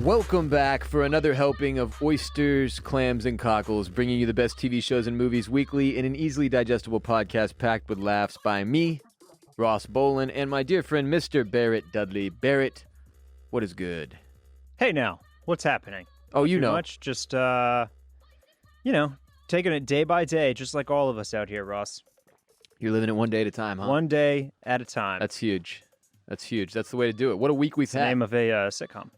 Welcome back for another helping of oysters, clams, and cockles, bringing you the best TV shows and movies weekly in an easily digestible podcast packed with laughs by me, Ross Bolen, and my dear friend, Mr. Barrett Dudley. Barrett, what is good? Hey now, what's happening? Oh, you Too know. much, just, taking it day by day, just like all of us out here, Ross. You're living it one day at a time, huh? One day at a time. That's huge. That's huge. That's the way to do it. What a week we've It's the had. name of a sitcom.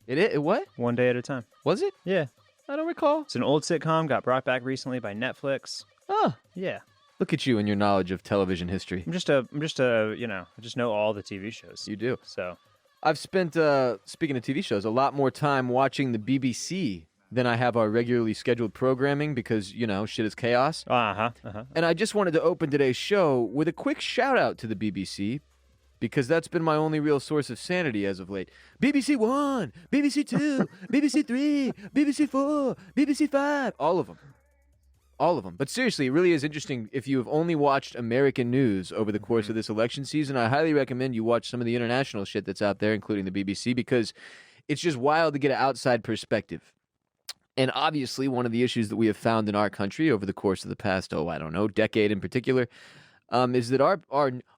It what? One day at a time. Was it? Yeah. I don't recall. It's an old sitcom, got brought back recently by Netflix. Oh, Yeah. look at you and your knowledge of television history. I just know all the TV shows. You do. So, I've spent, speaking of TV shows, a lot more time watching the BBC than I have our regularly scheduled programming because, shit is chaos. And I just wanted to open today's show with a quick shout out to the BBC because that's been my only real source of sanity as of late. BBC 1, BBC 2, BBC 3, BBC 4, BBC 5, all of them. All of them. But seriously, it really is interesting. If you have only watched American news over the course of this election season, I highly recommend you watch some of the international shit that's out there, including the BBC, because it's just wild to get an outside perspective. And obviously, one of the issues that we have found in our country over the course of the past, decade in particular, is that our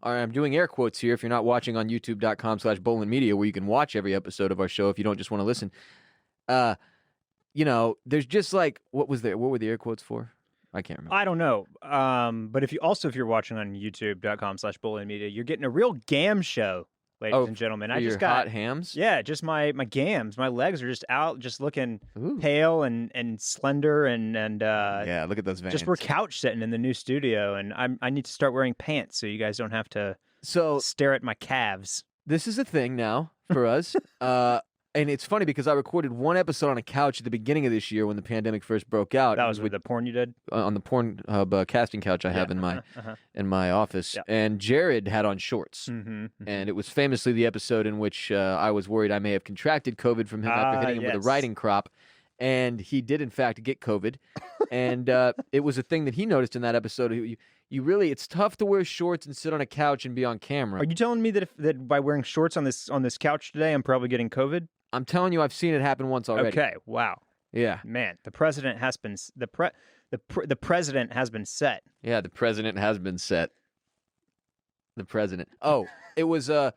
I'm doing air quotes here if you're not watching on youtube.com/Bolen Media, where you can watch every episode of our show if you don't just want to listen. There's just like, what were the air quotes for? I can't remember. I don't know. But if you're watching on youtube.com/Bolen Media, you're getting a real gam show, ladies and gentlemen. I just got hot hams. Yeah, just my gams. My legs are just out, just looking Ooh. pale and slender and Yeah, look at those veins. just we're couch sitting in the new studio, and I need to start wearing pants so you guys don't have to stare at my calves. This is a thing now for us. And it's funny because I recorded one episode on a couch at the beginning of this year when the pandemic first broke out. That was with the porn you did? On the Pornhub casting couch I have in my office. Yeah. And Jared had on shorts. Mm-hmm. And it was famously the episode in which I was worried I may have contracted COVID from him after hitting him with a riding crop. And he did, in fact, get COVID. And it was a thing that he noticed in that episode. It's tough to wear shorts and sit on a couch and be on camera. Are you telling me that by wearing shorts on this couch today, I'm probably getting COVID? I'm telling you, I've seen it happen once already. Okay, wow. Yeah. Man, the president has been the president has been set. Yeah, the president has been set. The president. Oh, it was I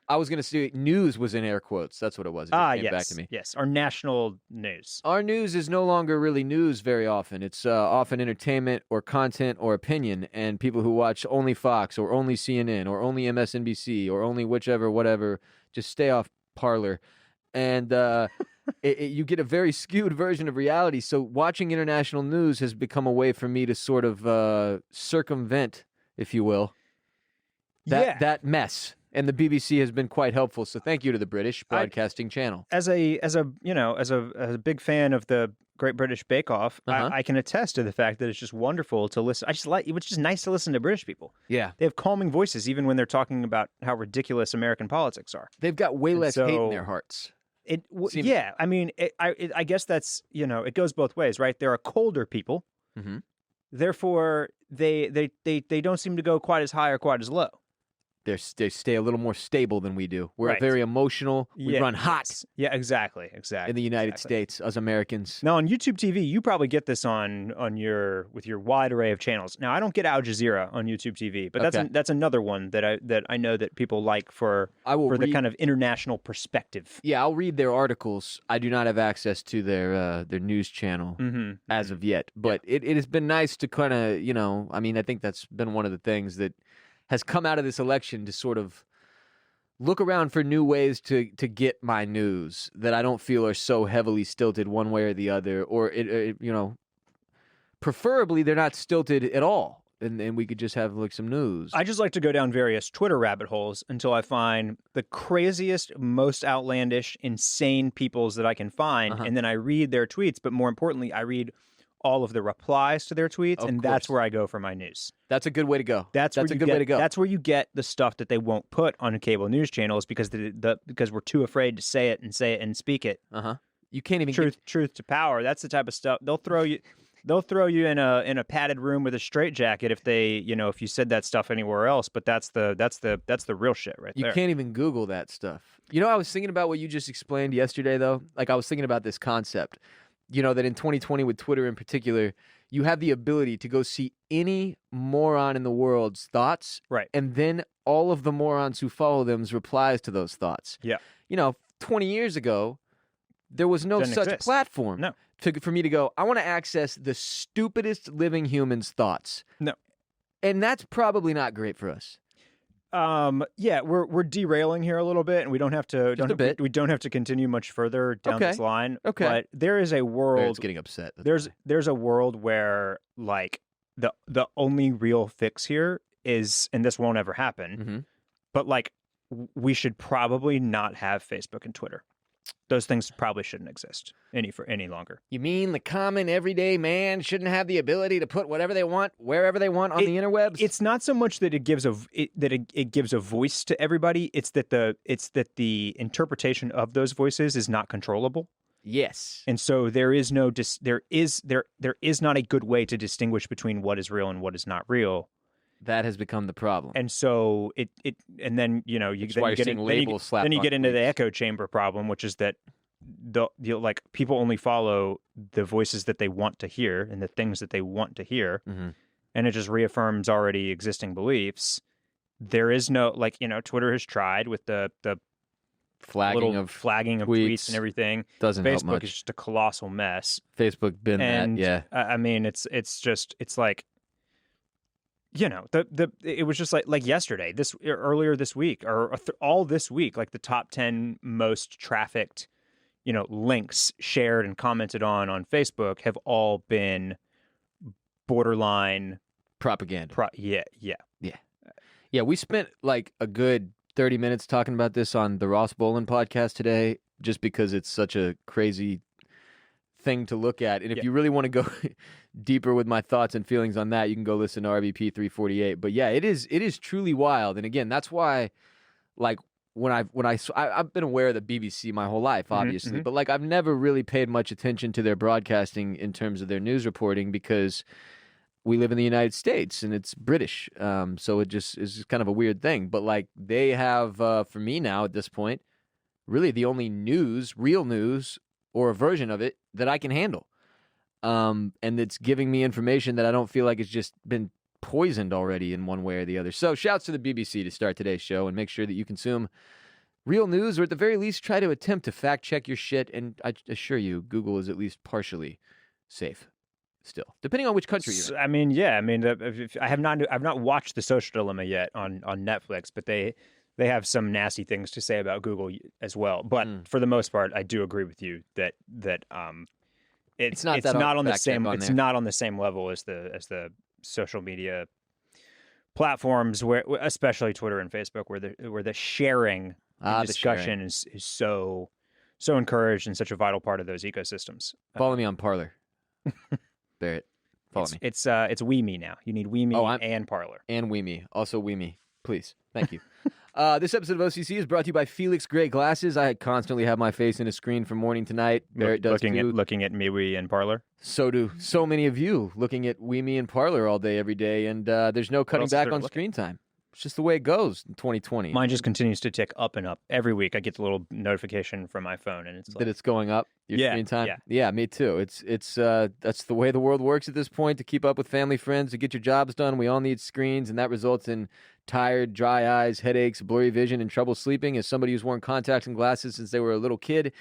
was going to say news was in air quotes. That's what it was. It came yes. back to me. Yes, our national news. Our news is no longer really news very often. It's often entertainment or content or opinion, and people who watch only Fox or only CNN or only MSNBC or only whatever, just stay off Parler. And you get a very skewed version of reality. So watching international news has become a way for me to sort of circumvent, if you will, that mess. And the BBC has been quite helpful. So thank you to the British Broadcasting Channel. As a big fan of the Great British Bake Off, I can attest to the fact that it's just wonderful to listen. It's just nice to listen to British people. Yeah, they have calming voices even when they're talking about how ridiculous American politics are. They've got way less hate in their hearts. I mean, I guess that's it goes both ways, right? There are colder people, therefore they don't seem to go quite as high or quite as low. They stay a little more stable than we do. We're very emotional. We run hot. Yeah, exactly. In the United States, as Americans. Now on YouTube TV, you probably get this with your wide array of channels. Now I don't get Al Jazeera on YouTube TV, but that's another one that I know that people like for the kind of international perspective. Yeah, I'll read their articles. I do not have access to their news channel as of yet, but it has been nice to kind of I think that's been one of the things that has come out of this election to sort of look around for new ways to get my news that I don't feel are so heavily stilted one way or the other, or preferably they're not stilted at all, and we could just have like some news. I just like to go down various Twitter rabbit holes until I find the craziest, most outlandish, insane peoples that I can find, and then I read their tweets. But more importantly, I read all of the replies to their tweets, and that's where I go for my news. That's a good way to go. That's a good way to go. That's where you get the stuff that they won't put on cable news channels because because we're too afraid to say it and speak it. You can't even truth to power. That's the type of stuff they'll throw you. they'll throw you in a padded room with a straitjacket if they, if you said that stuff anywhere else. But that's the real shit right there. You can't even Google that stuff. I was thinking about what you just explained yesterday, though. Like, I was thinking about this concept, that in 2020 with Twitter in particular, you have the ability to go see any moron in the world's thoughts. Right. And then all of the morons who follow them's replies to those thoughts. Yeah. 20 years ago, there was no Didn't such exist. platform. No. For me to go, I want to access the stupidest living human's thoughts. No. And that's probably not great for us. Yeah, we're derailing here a little bit, and we don't have to. We don't have to continue much further down this line. Okay. But there is a world. Barrett's getting upset. There's a world where like the only real fix here is, and this won't ever happen. But like, we should probably not have Facebook and Twitter. Those things probably shouldn't exist any longer. You mean the common everyday man shouldn't have the ability to put whatever they want wherever they want on the interwebs? It's not so much that it gives a voice to everybody. It's that the interpretation of those voices is not controllable. Yes. And so there is not a good way to distinguish between what is real and what is not real. That has become the problem. And so and then you get into the echo chamber problem, which is that like people only follow the voices that they want to hear and the things that they want to hear, and it just reaffirms already existing beliefs. There is no Twitter has tried with the flagging of tweets and everything. Doesn't help much. Facebook is just a colossal mess. Facebook been that, yeah. I mean, it's like. It was just like yesterday, earlier this week, or all this week, like the top 10 most trafficked, links shared and commented on Facebook have all been borderline propaganda. Yeah. We spent like a good 30 minutes talking about this on the Ross Bolen podcast today, just because it's such a crazy thing to look at. And if you really want to go deeper with my thoughts and feelings on that, you can go listen to RBP 348. But yeah, it is truly wild. And again, that's why, like, I've been aware of the BBC my whole life, obviously, but like I've never really paid much attention to their broadcasting in terms of their news reporting, because we live in the United States and it's British. So it just is kind of a weird thing. But like they have, for me now at this point, really the only real news, or a version of it that I can handle. And it's giving me information that I don't feel like it's just been poisoned already in one way or the other. So shouts to the BBC to start today's show, and make sure that you consume real news, or at the very least try to attempt to fact check your shit. And I assure you, Google is at least partially safe still, depending on which country you're in. I mean, yeah. I mean, I've not watched The Social Dilemma yet on Netflix, but they have some nasty things to say about Google as well. But for the most part, I do agree with you that it's not on the same level as the social media platforms, where especially Twitter and Facebook, where the sharing and discussion is so encouraged and such a vital part of those ecosystems. Follow me on Parler. Barrett, follow me. It's WeMe now. You need WeMe and Parler. And WeMe. Also WeMe. Please. Thank you. This episode of OCC is brought to you by Felix Gray Glasses. I constantly have my face in a screen from morning to night. Barrett does too. Looking at MeWe and Parler. So do so many of you, looking at WeMe and Parler all day, every day. And there's no cutting back on screen time. It's just the way it goes in 2020. Mine just continues to tick up and up. Every week I get the little notification from my phone, and it's like, that it's going up, your screen time? Yeah, me too. It's that's the way the world works at this point. To keep up with family, friends, to get your jobs done, we all need screens, and that results in tired, dry eyes, headaches, blurry vision, and trouble sleeping. As somebody who's worn contacts and glasses since they were a little kid,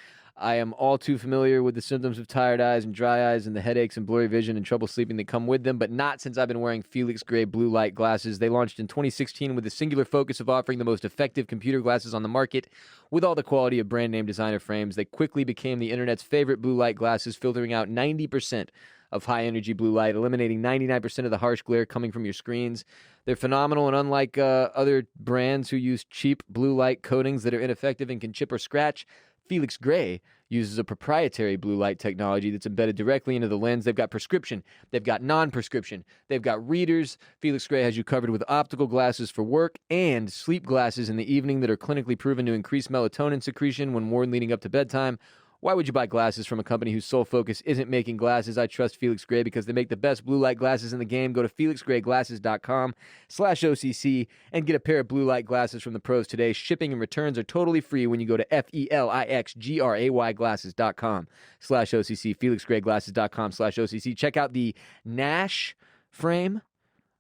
I am all too familiar with the symptoms of tired eyes and dry eyes and the headaches and blurry vision and trouble sleeping that come with them, but not since I've been wearing Felix Gray blue light glasses. They launched in 2016 with the singular focus of offering the most effective computer glasses on the market with all the quality of brand name designer frames. They quickly became the internet's favorite blue light glasses, filtering out 90% of high-energy blue light, eliminating 99% of the harsh glare coming from your screens. They're phenomenal, and unlike other brands who use cheap blue light coatings that are ineffective and can chip or scratch, Felix Gray uses a proprietary blue light technology that's embedded directly into the lens. They've got prescription. They've got non-prescription. They've got readers. Felix Gray has you covered with optical glasses for work and sleep glasses in the evening that are clinically proven to increase melatonin secretion when worn leading up to bedtime. Why would you buy glasses from a company whose sole focus isn't making glasses? I trust Felix Gray because they make the best blue light glasses in the game. Go to felixgrayglasses.com/OCC and get a pair of blue light glasses from the pros today. Shipping and returns are totally free when you go to felixgrayglasses.com/OCC, felixgrayglasses.com/OCC. Check out the Nash frame.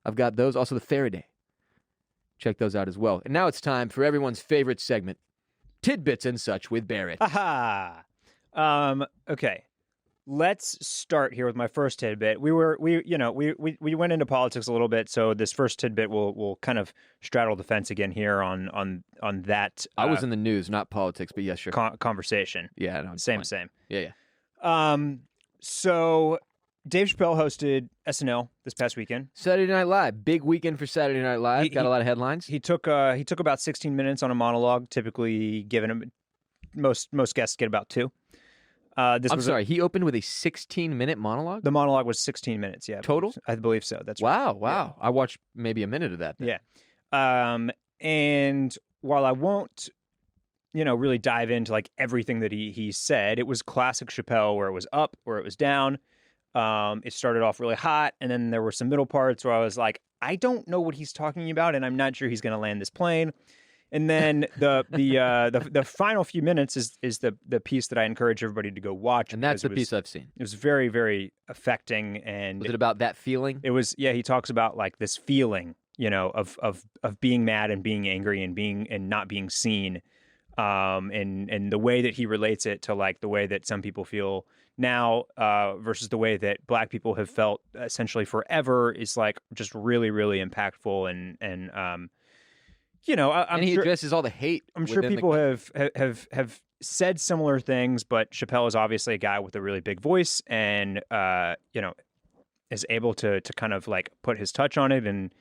I've got those. Also the Faraday. Check those out as well. And now it's time for everyone's favorite segment, Tidbits and Such with Barrett. Aha! Okay. Let's start here with my first tidbit. We went into politics a little bit, so this first tidbit will kind of straddle the fence again here on that. I was in the news, not politics, but yes, sure. Conversation. Yeah, no, same. Yeah. So Dave Chappelle hosted SNL this past weekend. Saturday Night Live, big weekend for Saturday Night Live. Got a lot of headlines. He took about 16 minutes on a monologue. Typically, given him most guests get about 2. He opened with a 16-minute monologue? The monologue was 16 minutes, yeah. Total? I believe so. That's wow, right. wow. Yeah. I watched maybe a minute of that then. Yeah. And while I won't, really dive into like everything that he said, it was classic Chappelle where it was up, where it was down. It started off really hot, and then there were some middle parts where I was like, I don't know what he's talking about, and I'm not sure he's going to land this plane. And then the final few minutes is the piece that I encourage everybody to go watch. And that's the piece I've seen. It was very, very affecting. And was it about that feeling? It was, yeah. He talks about like this feeling, of being mad and being angry and not being seen, and the way that he relates it to like the way that some people feel now versus the way that Black people have felt essentially forever is like just really, really impactful and and he addresses all the hate. I'm sure people have said similar things, but Chappelle is obviously a guy with a really big voice and is able to kind of like put his touch on it and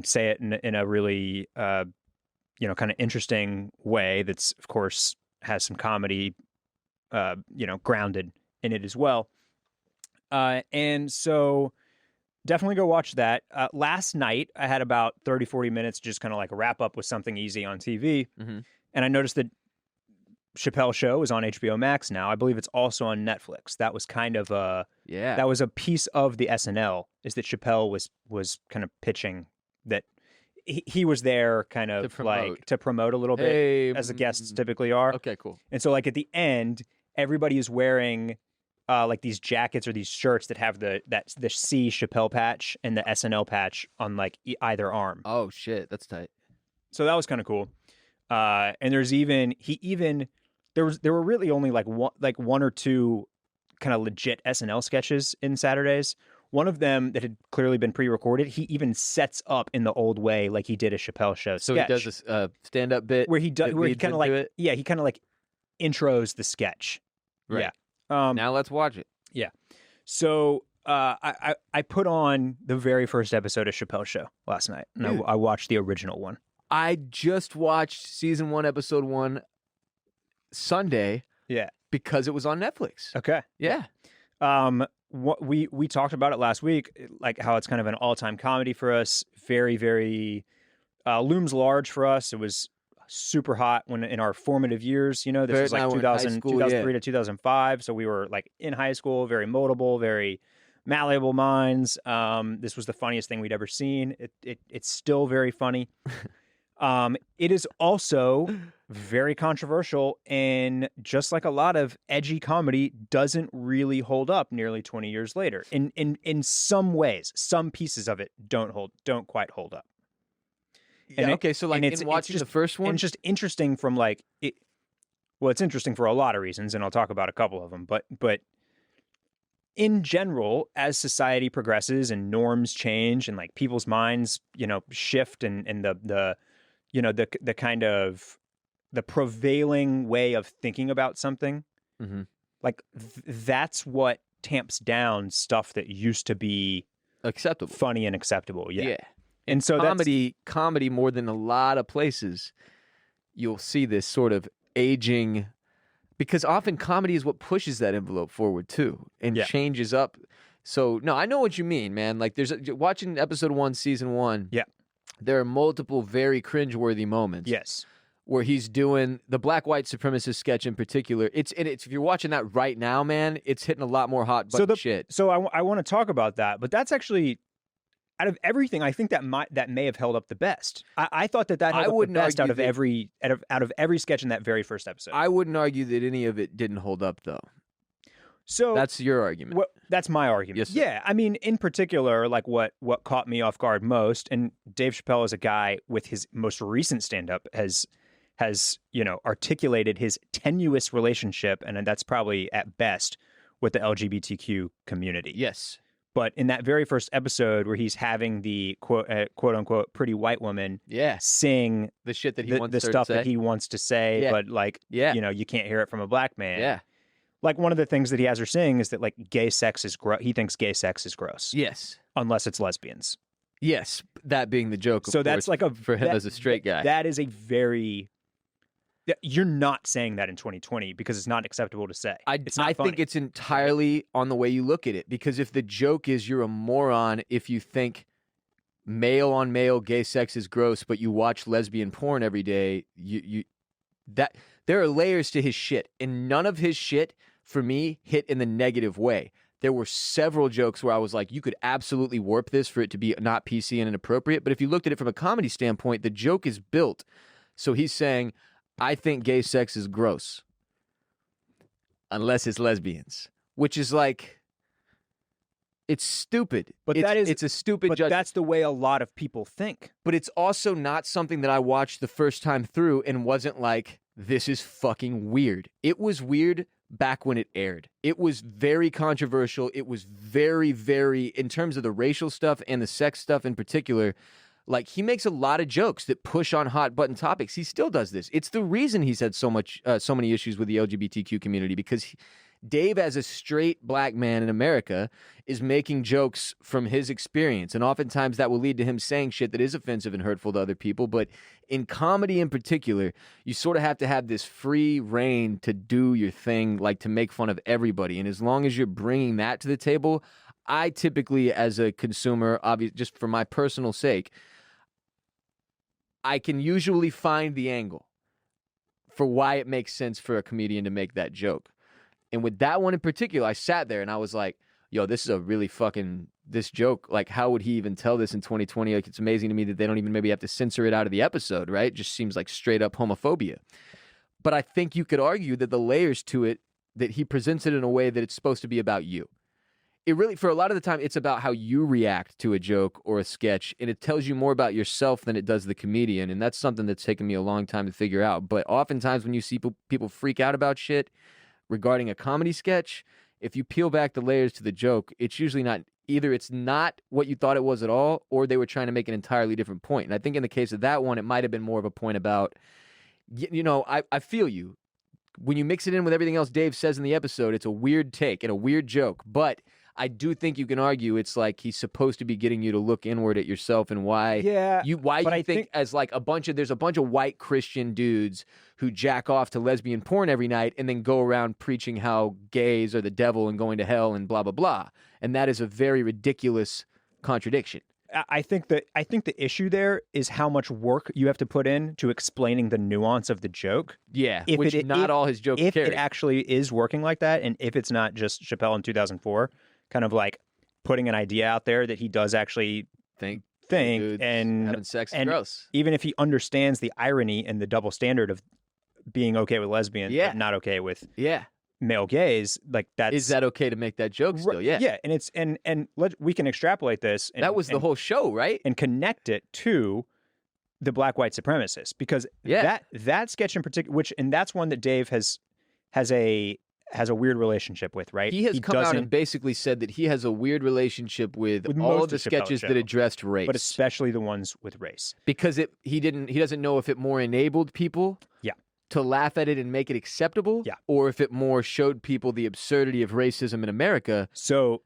say it in a really kind of interesting way that's of course has some comedy grounded in it as well. And so definitely go watch that. Last night, I had about 30, 40 minutes just kind of like a wrap up with something easy on TV. Mm-hmm. And I noticed that Chappelle Show is on HBO Max now. I believe it's also on Netflix. That was kind of that was a piece of the SNL, is that Chappelle was kind of pitching that he was there kind of to promote a little bit, as the guests typically are. Okay, cool. And so like at the end, everybody is wearing like these jackets or these shirts that have the C Chappelle patch and the SNL patch on like either arm. Oh shit, that's tight. So that was kind of cool. And there's there were really only like one or two kind of legit SNL sketches in Saturdays. One of them that had clearly been pre-recorded, he even sets up in the old way like he did a Chappelle Show sketch. So he does this stand-up bit where he kind of like he kind of like intros the sketch. Right. Yeah. Now let's watch it. Yeah. So I put on the very first episode of Chappelle Show last night, and I watched the original one. I just watched season 1, episode 1 Sunday. Yeah. Because it was on Netflix. Okay. Yeah. What we talked about it last week, like how it's kind of an all-time comedy for us. Very, very looms large for us. It was super hot when in our formative years, this was like 2003 to 2005. So we were like in high school, very moldable, very malleable minds. This was the funniest thing we'd ever seen. It's still very funny. It is also very controversial, and just like a lot of edgy comedy, doesn't really hold up nearly 20 years later. In some ways, some pieces of it don't quite hold up. Yeah, okay, so like in watching the first one? And it's just interesting from like it. Well, it's interesting for a lot of reasons, and I'll talk about a couple of them. But in general, as society progresses and norms change and like people's minds, shift and the kind of the prevailing way of thinking about something, mm-hmm. like that's what tamps down stuff that used to be acceptable, funny and acceptable. Yeah. And so comedy more than a lot of places, you'll see this sort of aging, because often comedy is what pushes that envelope forward too and changes up. So no, I know what you mean, man. Like watching episode 1, season 1. Yeah. There are multiple very cringeworthy moments. Yes. where he's doing the black white supremacist sketch in particular. It's if you're watching that right now, man, it's hitting a lot more hot button shit. So I want to talk about that, but that's actually, out of everything, I think that may have held up the best. I thought that held up the best out of every sketch in that very first episode. I wouldn't argue that any of it didn't hold up, though. So that's your argument. That's my argument. Yes, sir. Yeah, I mean, in particular, like what caught me off guard most, and Dave Chappelle is a guy with his most recent stand-up has articulated his tenuous relationship, and that's probably at best, with the LGBTQ community. Yes. But in that very first episode where he's having the quote unquote pretty white woman sing the shit that he wants the stuff that he wants to say, but you can't hear it from a black man. Yeah. Like one of the things that he has her saying is that like gay sex is gross. He thinks gay sex is gross. Yes. Unless it's lesbians. Yes. That being the joke. So that's like for him as a straight guy. That is a very. You're not saying that in 2020 because it's not acceptable to say. I think it's entirely on the way you look at it, because if the joke is you're a moron if you think male on male gay sex is gross, but you watch lesbian porn every day, that there are layers to his shit, and none of his shit for me hit in the negative way. There were several jokes where I was like, you could absolutely warp this for it to be not PC and inappropriate, but if you looked at it from a comedy standpoint, the joke is built. So he's saying, I think gay sex is gross unless it's lesbians, which is like, it's stupid. But it's a stupid judgment. That's the way a lot of people think. But it's also not something that I watched the first time through and wasn't like, this is fucking weird. It was weird back when it aired. It was very controversial. It was very, very, in terms of the racial stuff and the sex stuff in particular, like, he makes a lot of jokes that push on hot button topics. He still does this. It's the reason he's had so many issues with the LGBTQ community, because Dave, as a straight black man in America, is making jokes from his experience. And oftentimes that will lead to him saying shit that is offensive and hurtful to other people. But in comedy in particular, you sort of have to have this free reign to do your thing, like to make fun of everybody. And as long as you're bringing that to the table, I typically, as a consumer, obviously, just for my personal sake, I can usually find the angle for why it makes sense for a comedian to make that joke. And with that one in particular, I sat there and I was like, yo, this is a really fucking, this joke, like, how would he even tell this in 2020? Like, it's amazing to me that they don't even maybe have to censor it out of the episode, right? It just seems like straight up homophobia. But I think you could argue that the layers to it, that he presents it in a way that it's supposed to be about you. It really, for a lot of the time, it's about how you react to a joke or a sketch, and it tells you more about yourself than it does the comedian, and that's something that's taken me a long time to figure out. But oftentimes when you see people freak out about shit regarding a comedy sketch, if you peel back the layers to the joke, it's usually not, either it's not what you thought it was at all, or they were trying to make an entirely different point. And I think in the case of that one, it might have been more of a point about, I feel you. When you mix it in with everything else Dave says in the episode, it's a weird take and a weird joke, but I do think you can argue it's like he's supposed to be getting you to look inward at yourself and why you think as like there's a bunch of white Christian dudes who jack off to lesbian porn every night and then go around preaching how gays are the devil and going to hell and blah, blah, blah. And that is a very ridiculous contradiction. I think the issue there is how much work you have to put in to explaining the nuance of the joke. Yeah, not all his jokes if carry. It actually is working like that, and if it's not just Chappelle in 2004, kind of like putting an idea out there that he does actually think and having sex and gross. Even if he understands the irony and the double standard of being okay with lesbians but not okay with male gays, like is that okay to make that joke still? Yeah. And it's and we can extrapolate this. That was the whole show, right? And connect it to the black white supremacists, because that sketch in particular, and that's one that Dave has a weird relationship with, right? He has come out and basically said that he has a weird relationship with all of the sketches that addressed race, but especially the ones with race, because he doesn't know if it more enabled people to laugh at it and make it acceptable, or if it more showed people the absurdity of racism in America. So,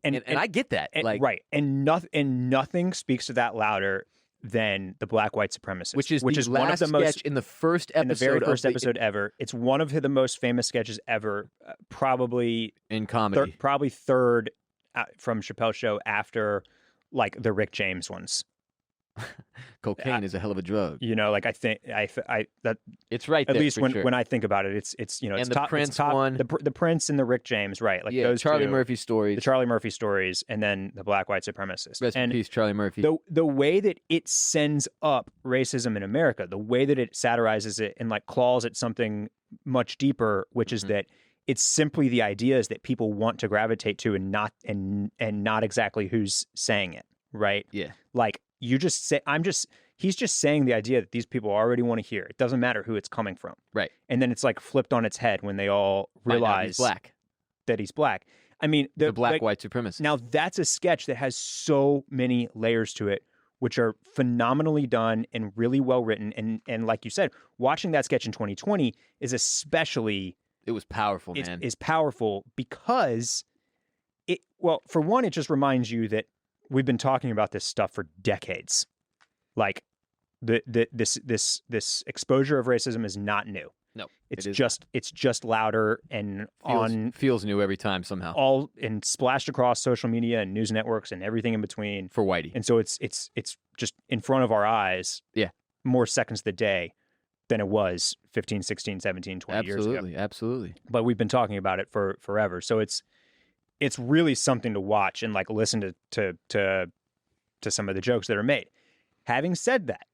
and I get that, right, and nothing speaks to that louder than the black white supremacist, which is one of the most in the first episode, in the very first episode ever. It's one of the most famous sketches ever, probably in comedy, probably third from Chappelle's show after like the Rick James ones. Cocaine is a hell of a drug. You know, like I think that it's right at there, least for sure. when I think about it, it's you know, and it's the top, Prince it's top, one, the Prince and the Rick James, right? Like yeah, those Charlie two, Murphy stories, the Charlie Murphy stories, and then the black white supremacist. Rest in peace, Charlie Murphy. The way that it sends up racism in America, the way that it satirizes it and like claws at something much deeper, which is that it's simply the ideas that people want to gravitate to, and not exactly who's saying it, right? Yeah, like you just say, he's just saying the idea that these people already want to hear. It doesn't matter who it's coming from. Right. And then it's like flipped on its head when they all realize that he's black. I mean, the black white supremacist. Now that's a sketch that has so many layers to it, which are phenomenally done and really well written. And like you said, watching that sketch in 2020 is especially... It was powerful, man. It's powerful because for one, it just reminds you that we've been talking about this stuff for decades. Like this exposure of racism is not new. No, it's just louder and feels new every time somehow. All and splashed across social media and news networks and everything in between for Whitey. And so it's just in front of our eyes. Yeah, more seconds of the day than it was 15, 16, 17, 20 years ago. Absolutely. But we've been talking about it for forever. So it's really something to watch and like listen to some of the jokes that are made. Having said that,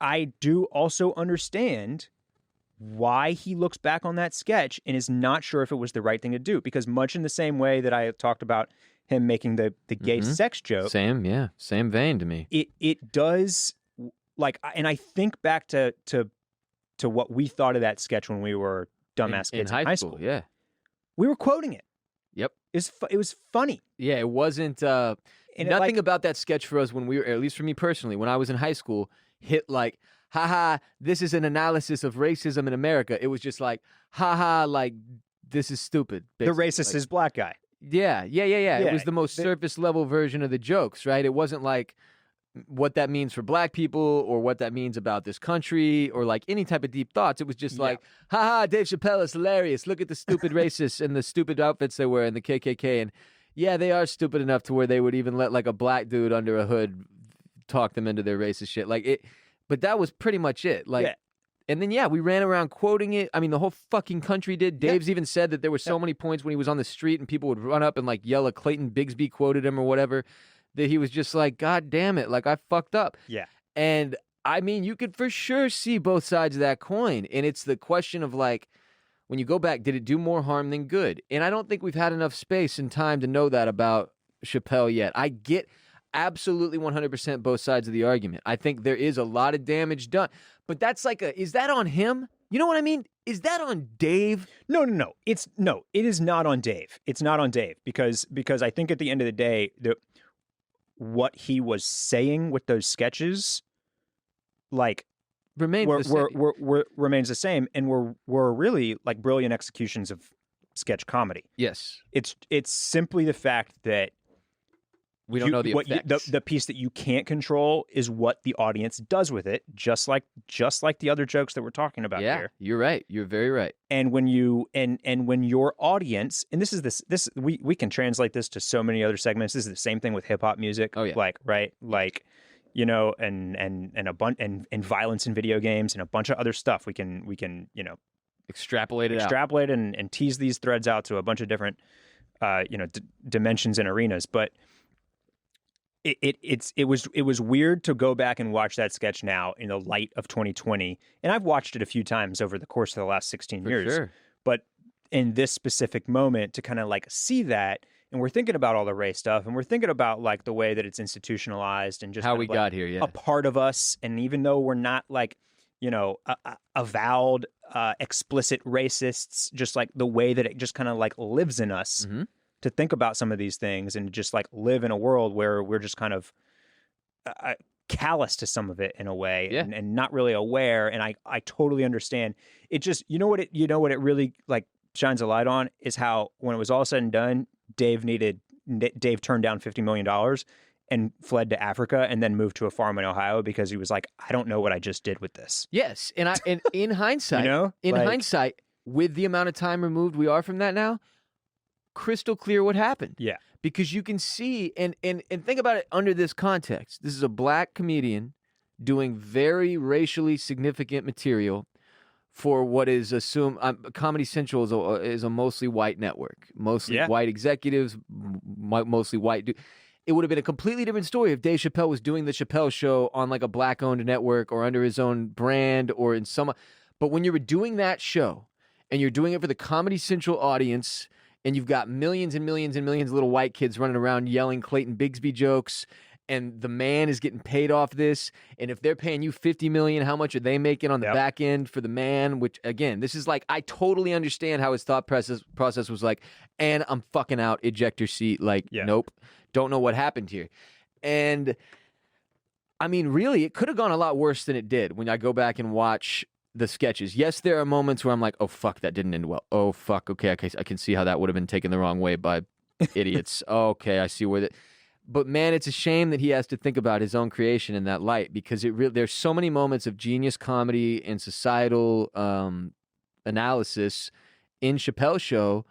I do also understand why he looks back on that sketch and is not sure if it was the right thing to do, because much in the same way that I talked about him making the gay sex joke. Same vein to me. It does, like, and I think back to what we thought of that sketch when we were dumbass kids in high school. Yeah, we were quoting it. Yep, it was funny. Yeah, it wasn't nothing about that sketch for us when we were, at least for me personally, when I was in high school, hit like, haha, this is an analysis of racism in America. It was just like, haha, like this is stupid. Basically. The racist is black guy. Yeah. It was the most surface level version of the jokes, right? It wasn't like what that means for black people or what that means about this country or like any type of deep thoughts. It was just like, haha, Dave Chappelle is hilarious. Look at the stupid racists and the stupid outfits they wear in the KKK. And yeah, they are stupid enough to where they would even let like a black dude under a hood talk them into their racist shit. Like it, but that was pretty much it. Like, and then we ran around quoting it. I mean, the whole fucking country did. Dave's even said that there were so many points when he was on the street and people would run up and like yell at Clayton Bigsby quoted him or whatever, that he was just like, God damn it, like I fucked up. Yeah. And I mean, you could for sure see both sides of that coin. And it's the question of like, when you go back, did it do more harm than good? And I don't think we've had enough space and time to know that about Chappelle yet. I get absolutely 100% both sides of the argument. I think there is a lot of damage done. But that's like is that on him? You know what I mean? Is that on Dave? No. It is not on Dave. It's not on Dave because I think at the end of the day, what he was saying with those sketches, like, remains the same, and were really like brilliant executions of sketch comedy. Yes, it's simply the fact that we don't know the effects. The piece that you can't control is what the audience does with it, just like the other jokes that we're talking about here. You're right. You're very right. And when you and when your audience, and this we can translate this to so many other segments. This is the same thing with hip hop music. Oh yeah. Like you know, and a bunch and violence in video games and a bunch of other stuff. We can extrapolate and tease these threads out to a bunch of different dimensions and arenas, but. It was weird to go back and watch that sketch now in the light of 2020, and I've watched it a few times over the course of the last 16 years. Sure. But in this specific moment, to kind of like see that, and we're thinking about all the race stuff, and we're thinking about like the way that it's institutionalized and just how we got here, a part of us. And even though we're not like avowed explicit racists, just like the way that it just kind of like lives in us. Mm-hmm. To think about some of these things and just like live in a world where we're just kind of callous to some of it in a way and not really aware. And I totally understand it. Just, you know what it really like shines a light on is how, when it was all said and done, Dave turned down $50 million and fled to Africa and then moved to a farm in Ohio because he was like, I don't know what I just did with this. Yes. And in hindsight, hindsight, with the amount of time removed we are from that now, crystal clear what happened. Yeah. Because you can see, and think about it under this context. This is a black comedian doing very racially significant material for what is assumed Comedy Central is a mostly white network, mostly white executives, mostly white dudes. It would have been a completely different story if Dave Chappelle was doing the Chappelle Show on like a black-owned network or under his own brand or in some. But when you're doing that show and you're doing it for the Comedy Central audience, and you've got millions and millions and millions of little white kids running around yelling Clayton Bigsby jokes, and the man is getting paid off this, and if they're paying you $50 million, how much are they making on the back end for the man? Which, again, this is like, I totally understand how his thought process was like, and I'm fucking out, ejector seat, like, nope, don't know what happened here. And, I mean, really, it could have gone a lot worse than it did when I go back and watch the sketches. Yes, there are moments where I'm like, oh, fuck, that didn't end well. Oh, fuck, okay, I can see how that would have been taken the wrong way by idiots. Okay, I see where that... But, man, it's a shame that he has to think about his own creation in that light, because there's so many moments of genius comedy and societal analysis in Chappelle's Show.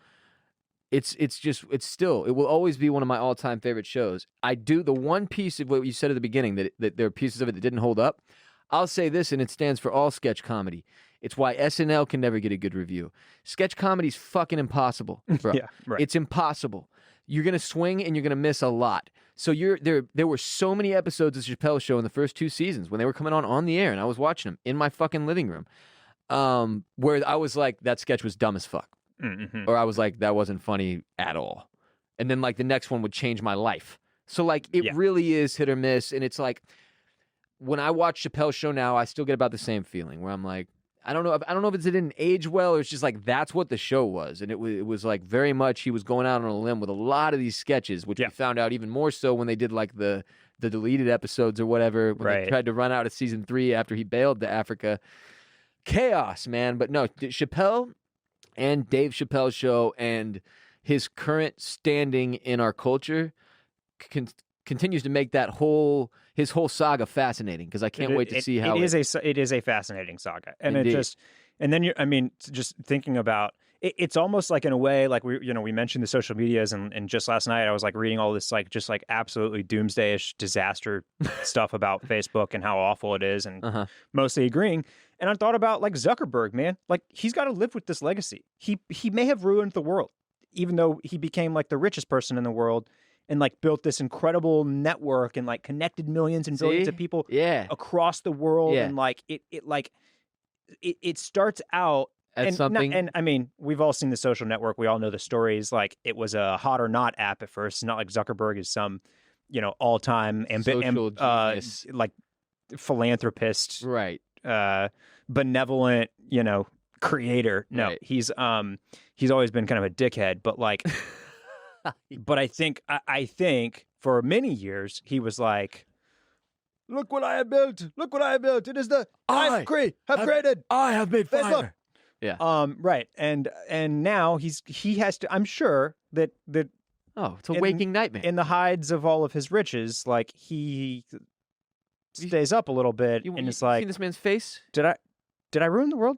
It will always be one of my all-time favorite shows. The one piece of what you said at the beginning, that there are pieces of it that didn't hold up, I'll say this, and it stands for all sketch comedy. It's why SNL can never get a good review. Sketch comedy's fucking impossible, bro. Yeah, right. It's impossible. You're going to swing and you're going to miss a lot. So there were so many episodes of Chappelle's Show in the first 2 seasons when they were coming on the air, and I was watching them in my fucking living room, where I was like, that sketch was dumb as fuck. Mm-hmm. Or I was like, that wasn't funny at all. And then like the next one would change my life. So like it really is hit or miss. And it's like, when I watch Chappelle's Show now, I still get about the same feeling where I'm like, I don't know if it didn't age well, or it's just like that's what the show was. And it was like very much he was going out on a limb with a lot of these sketches, which we found out even more so when they did like the deleted episodes or whatever, when they tried to run out of season 3 after he bailed to Africa. Chaos, man. But no, Chappelle and Dave Chappelle's Show and his current standing in our culture continues to make his whole saga fascinating, because I can't wait to see how it is a fascinating saga. And Indeed. Just thinking about it, it's almost like, in a way, like we mentioned the social medias, and just last night I was like reading all this like just like absolutely doomsday-ish disaster stuff about Facebook and how awful it is, and mostly agreeing. And I thought about like Zuckerberg, man, like he's got to live with this legacy. He may have ruined the world, even though he became like the richest person in the world and like built this incredible network and like connected millions and billions of people across the world. And like it starts out as something. And I mean, we've all seen The Social Network. We all know the stories. Like it was a hot or not app at first. It's not like Zuckerberg is some, all-time like philanthropist, right? Benevolent, creator. No, he's always been kind of a dickhead, but like, but I think for many years he was like, look what I have built. Look what I have built. It is I have created. I have made fire. Yeah. Right. And now he has to, I'm sure that it's a waking nightmare. In the hides of all of his riches, like he stays up a little bit, and it's like, seen this man's face? Did I ruin the world?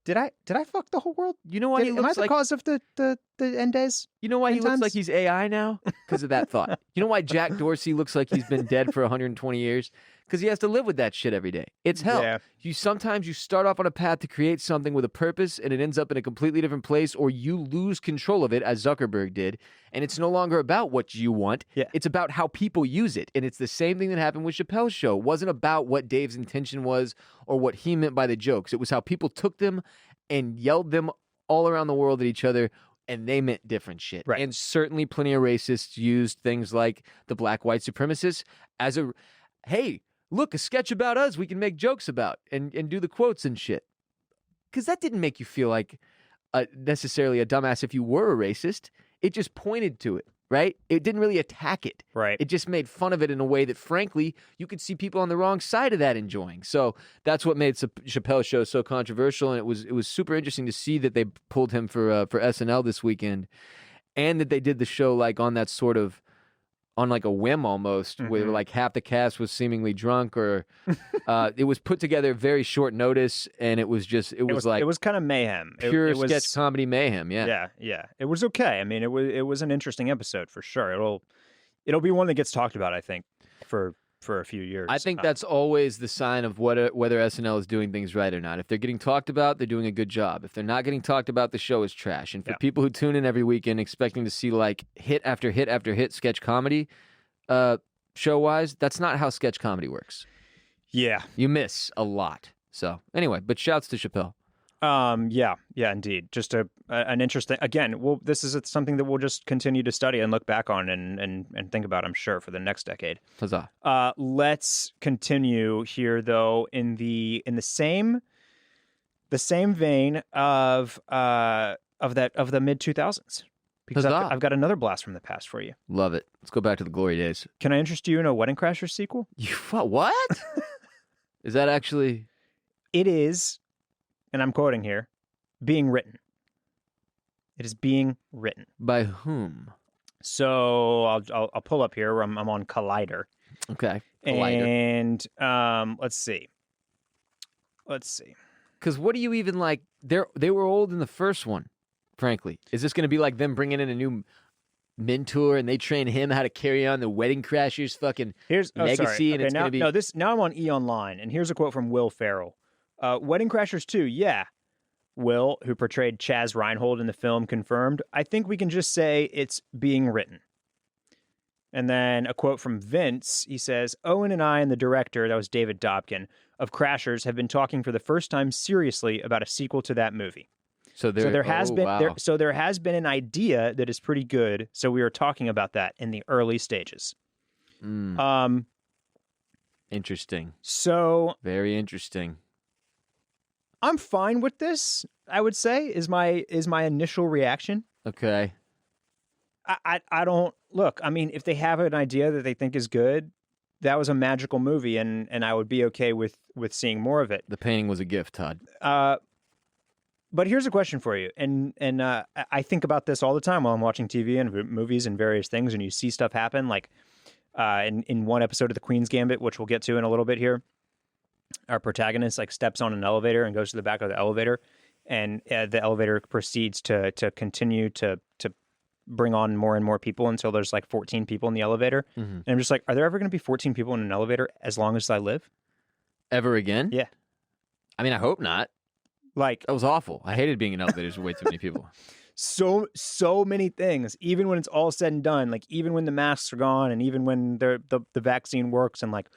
Did I fuck the whole world? You know why he looks am I the cause of the end days? You know why he looks like he's AI now? Because of that thought. You know why Jack Dorsey looks like he's been dead for 120 years? Because he has to live with that shit every day. It's hell. Yeah. Sometimes you start off on a path to create something with a purpose, and it ends up in a completely different place, or you lose control of it, as Zuckerberg did, and it's no longer about what you want. Yeah. It's about how people use it. And it's the same thing that happened with Chappelle's Show. It wasn't about what Dave's intention was or what he meant by the jokes. It was how people took them and yelled them all around the world at each other, and they meant different shit. Right. And certainly plenty of racists used things like the black white supremacists as hey, look, a sketch about us we can make jokes about and do the quotes and shit. Because that didn't make you feel like necessarily a dumbass if you were a racist. It just pointed to it, right? It didn't really attack it. Right. It just made fun of it in a way that, frankly, you could see people on the wrong side of that enjoying. So that's what made Chappelle's Show so controversial, and it was super interesting to see that they pulled him for SNL this weekend, and that they did the show like on that sort of on like a whim almost, where like half the cast was seemingly drunk, or it was put together very short notice, and it was kind of mayhem, pure sketch comedy mayhem. Yeah. It was okay. I mean, it was an interesting episode for sure. It'll be one that gets talked about, I think, for a few years. I think that's always the sign of whether SNL is doing things right or not. If they're getting talked about, they're doing a good job. If they're not getting talked about, the show is trash. And for people who tune in every weekend expecting to see like hit after hit after hit sketch comedy, show-wise, that's not how sketch comedy works. Yeah. You miss a lot. So anyway, but shouts to Chappelle. Yeah, indeed. Just an interesting. Again, this is something that we'll just continue to study and look back on and think about, I'm sure, for the next decade. Huzzah! Let's continue here, though, in the same vein of the mid 2000s, because I've got another blast from the past for you. Love it. Let's go back to the glory days. Can I interest you in a Wedding Crashers sequel? What? Is that actually? It is. And I'm quoting here, being written. It is being written. By whom? So I'll pull up here. I'm on Collider. Okay. Collider. And let's see. Because what do you even like? They were old in the first one, frankly. Is this going to be like them bringing in a new mentor and they train him how to carry on the Wedding Crashers fucking legacy? And it's going to be... Now I'm on E! Online, and here's a quote from Will Ferrell. Wedding Crashers 2, yeah. Will, who portrayed Chaz Reinhold in the film, confirmed, I think we can just say it's being written. And then a quote from Vince, he says, Owen and I and the director, that was David Dobkin, of Crashers have been talking for the first time seriously about a sequel to that movie. So there has been an idea that is pretty good, so we were talking about that in the early stages. Interesting. So very interesting. I'm fine with this, I would say, is my initial reaction. Okay. I don't look, I mean, if they have an idea that they think is good, that was a magical movie, and I would be okay with seeing more of it. The painting was a gift, Todd. But here's a question for you, and I think about this all the time while I'm watching TV and movies and various things, and you see stuff happen, like in one episode of The Queen's Gambit, which we'll get to in a little bit here. Our protagonist like steps on an elevator and goes to the back of the elevator, and the elevator proceeds to continue to bring on more and more people until there's like 14 people in the elevator. And I'm just like, are there ever going to be 14 people in an elevator as long as I live? Ever again? Yeah. I mean, I hope not. Like, that was awful. I hated being in elevators with way too many people. So many things, even when it's all said and done, like even when the masks are gone and even when the vaccine works and like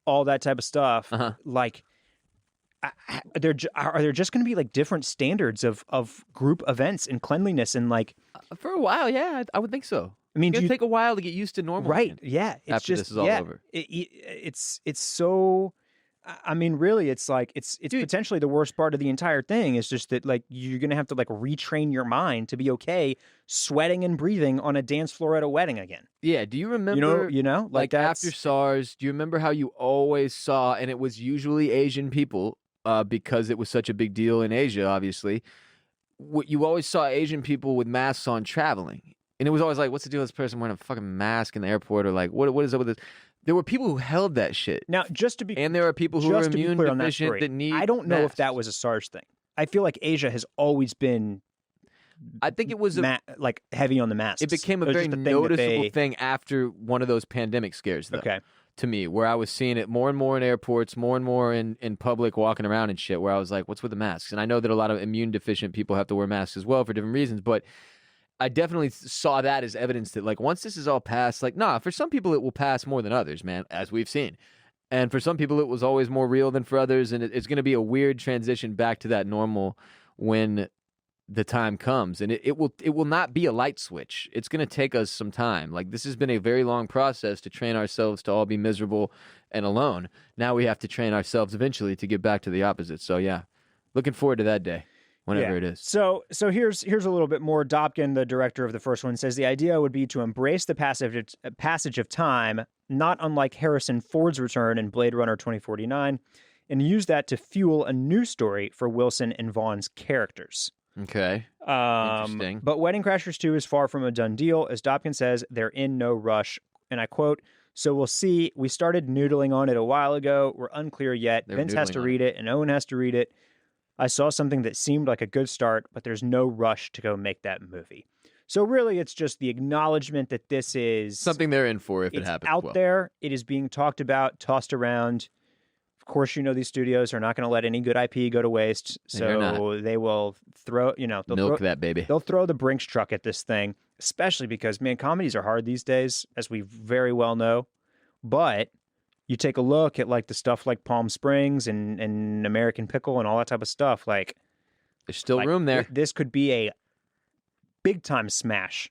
all that type of stuff, like are there just going to be like different standards of group events and cleanliness and like for a while? Yeah, I would think so. I mean, it's going to take a while to get used to normal. Right. Again, yeah. It's after just, this is all over. It's so, I mean, really, it's like, it's potentially the worst part of the entire thing is just that like, you're going to have to like retrain your mind to be okay sweating and breathing on a dance floor at a wedding again. Yeah. Do you remember, like after SARS, do you remember how you always saw, and it was usually Asian people, because it was such a big deal in Asia, obviously, you always saw Asian people with masks on traveling. And it was always like, what's the deal with this person wearing a fucking mask in the airport? Or like, what is up with this? There were people who held that shit. Now, and there are people who are immune deficient that need I don't know masks. if that was a SARS thing. I feel like Asia has always been, I think it was like heavy on the masks. It became a very noticeable thing after one of those pandemic scares, though. Okay. To me, where I was seeing it more and more in airports, more and more in public, walking around and shit, where I was like, what's with the masks? And I know that a lot of immune deficient people have to wear masks as well for different reasons, but I definitely saw that as evidence that, like, once this is all passed, like, for some people it will pass more than others, man, as we've seen. And for some people it was always more real than for others, and it's going to be a weird transition back to that normal when the time comes. And it will not be a light switch. It's going to take us some time. Like, this has been a very long process to train ourselves to all be miserable and alone. Now we have to train ourselves eventually to get back to the opposite. So, yeah, looking forward to that day. Whenever it is. So here's a little bit more. Dobkin, the director of the first one, says the idea would be to embrace the passage of time, not unlike Harrison Ford's return in Blade Runner 2049, and use that to fuel a new story for Wilson and Vaughn's characters. Okay. Interesting. But Wedding Crashers 2 is far from a done deal. As Dobkin says, they're in no rush. and I quote, "So we'll see. We started noodling on it a while ago. We're unclear yet. They're Vince has to noodling on read it, and Owen has to read it. I saw something that seemed like a good start, but there's no rush to go make that movie." So really, it's just the acknowledgement that this is something they're in for if it happens. Out well. there. It is being talked about, tossed around. Of course, these studios are not going to let any good IP go to waste. So they will throw, milk that baby. They'll throw the Brinks truck at this thing, especially because, man, comedies are hard these days, as we very well know. But you take a look at like the stuff like Palm Springs and American Pickle and all that type of stuff. Like, there's still room there. This could be a big time smash.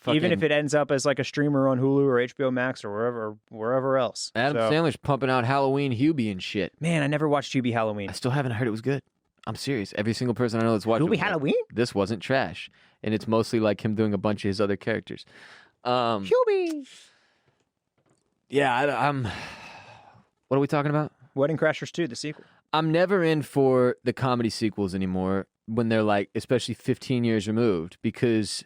Even if it ends up as like a streamer on Hulu or HBO Max or wherever else. Adam Sandler's pumping out Halloween Hubie and shit. Man, I never watched Hubie Halloween. I still haven't heard it was good. I'm serious. Every single person I know that's watched Hubie Halloween? This wasn't trash. And it's mostly like him doing a bunch of his other characters. Hubie! Yeah, I'm... What are we talking about? Wedding Crashers 2, the sequel. I'm never in for the comedy sequels anymore when they're like, especially 15 years removed, because...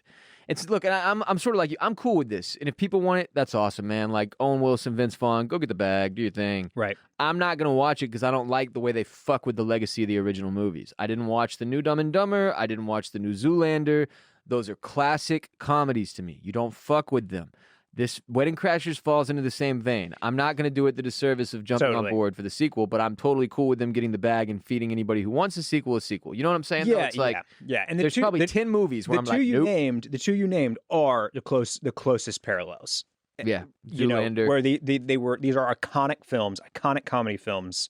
Look, and I'm sort of like you. I'm cool with this. And if people want it, that's awesome, man. Like Owen Wilson, Vince Vaughn, go get the bag, do your thing. Right. I'm not going to watch it because I don't like the way they fuck with the legacy of the original movies. I didn't watch the new Dumb and Dumber. I didn't watch the new Zoolander. Those are classic comedies to me. You don't fuck with them. This Wedding Crashers falls into the same vein. I'm not going to do it the disservice of jumping on board for the sequel, but I'm totally cool with them getting the bag and feeding anybody who wants a sequel a sequel. You know what I'm saying? Yeah, yeah. And there's probably 10 movies where I'm like, nope. The two you named are the closest parallels. Yeah, Zoolander. Where they were. These are iconic films, iconic comedy films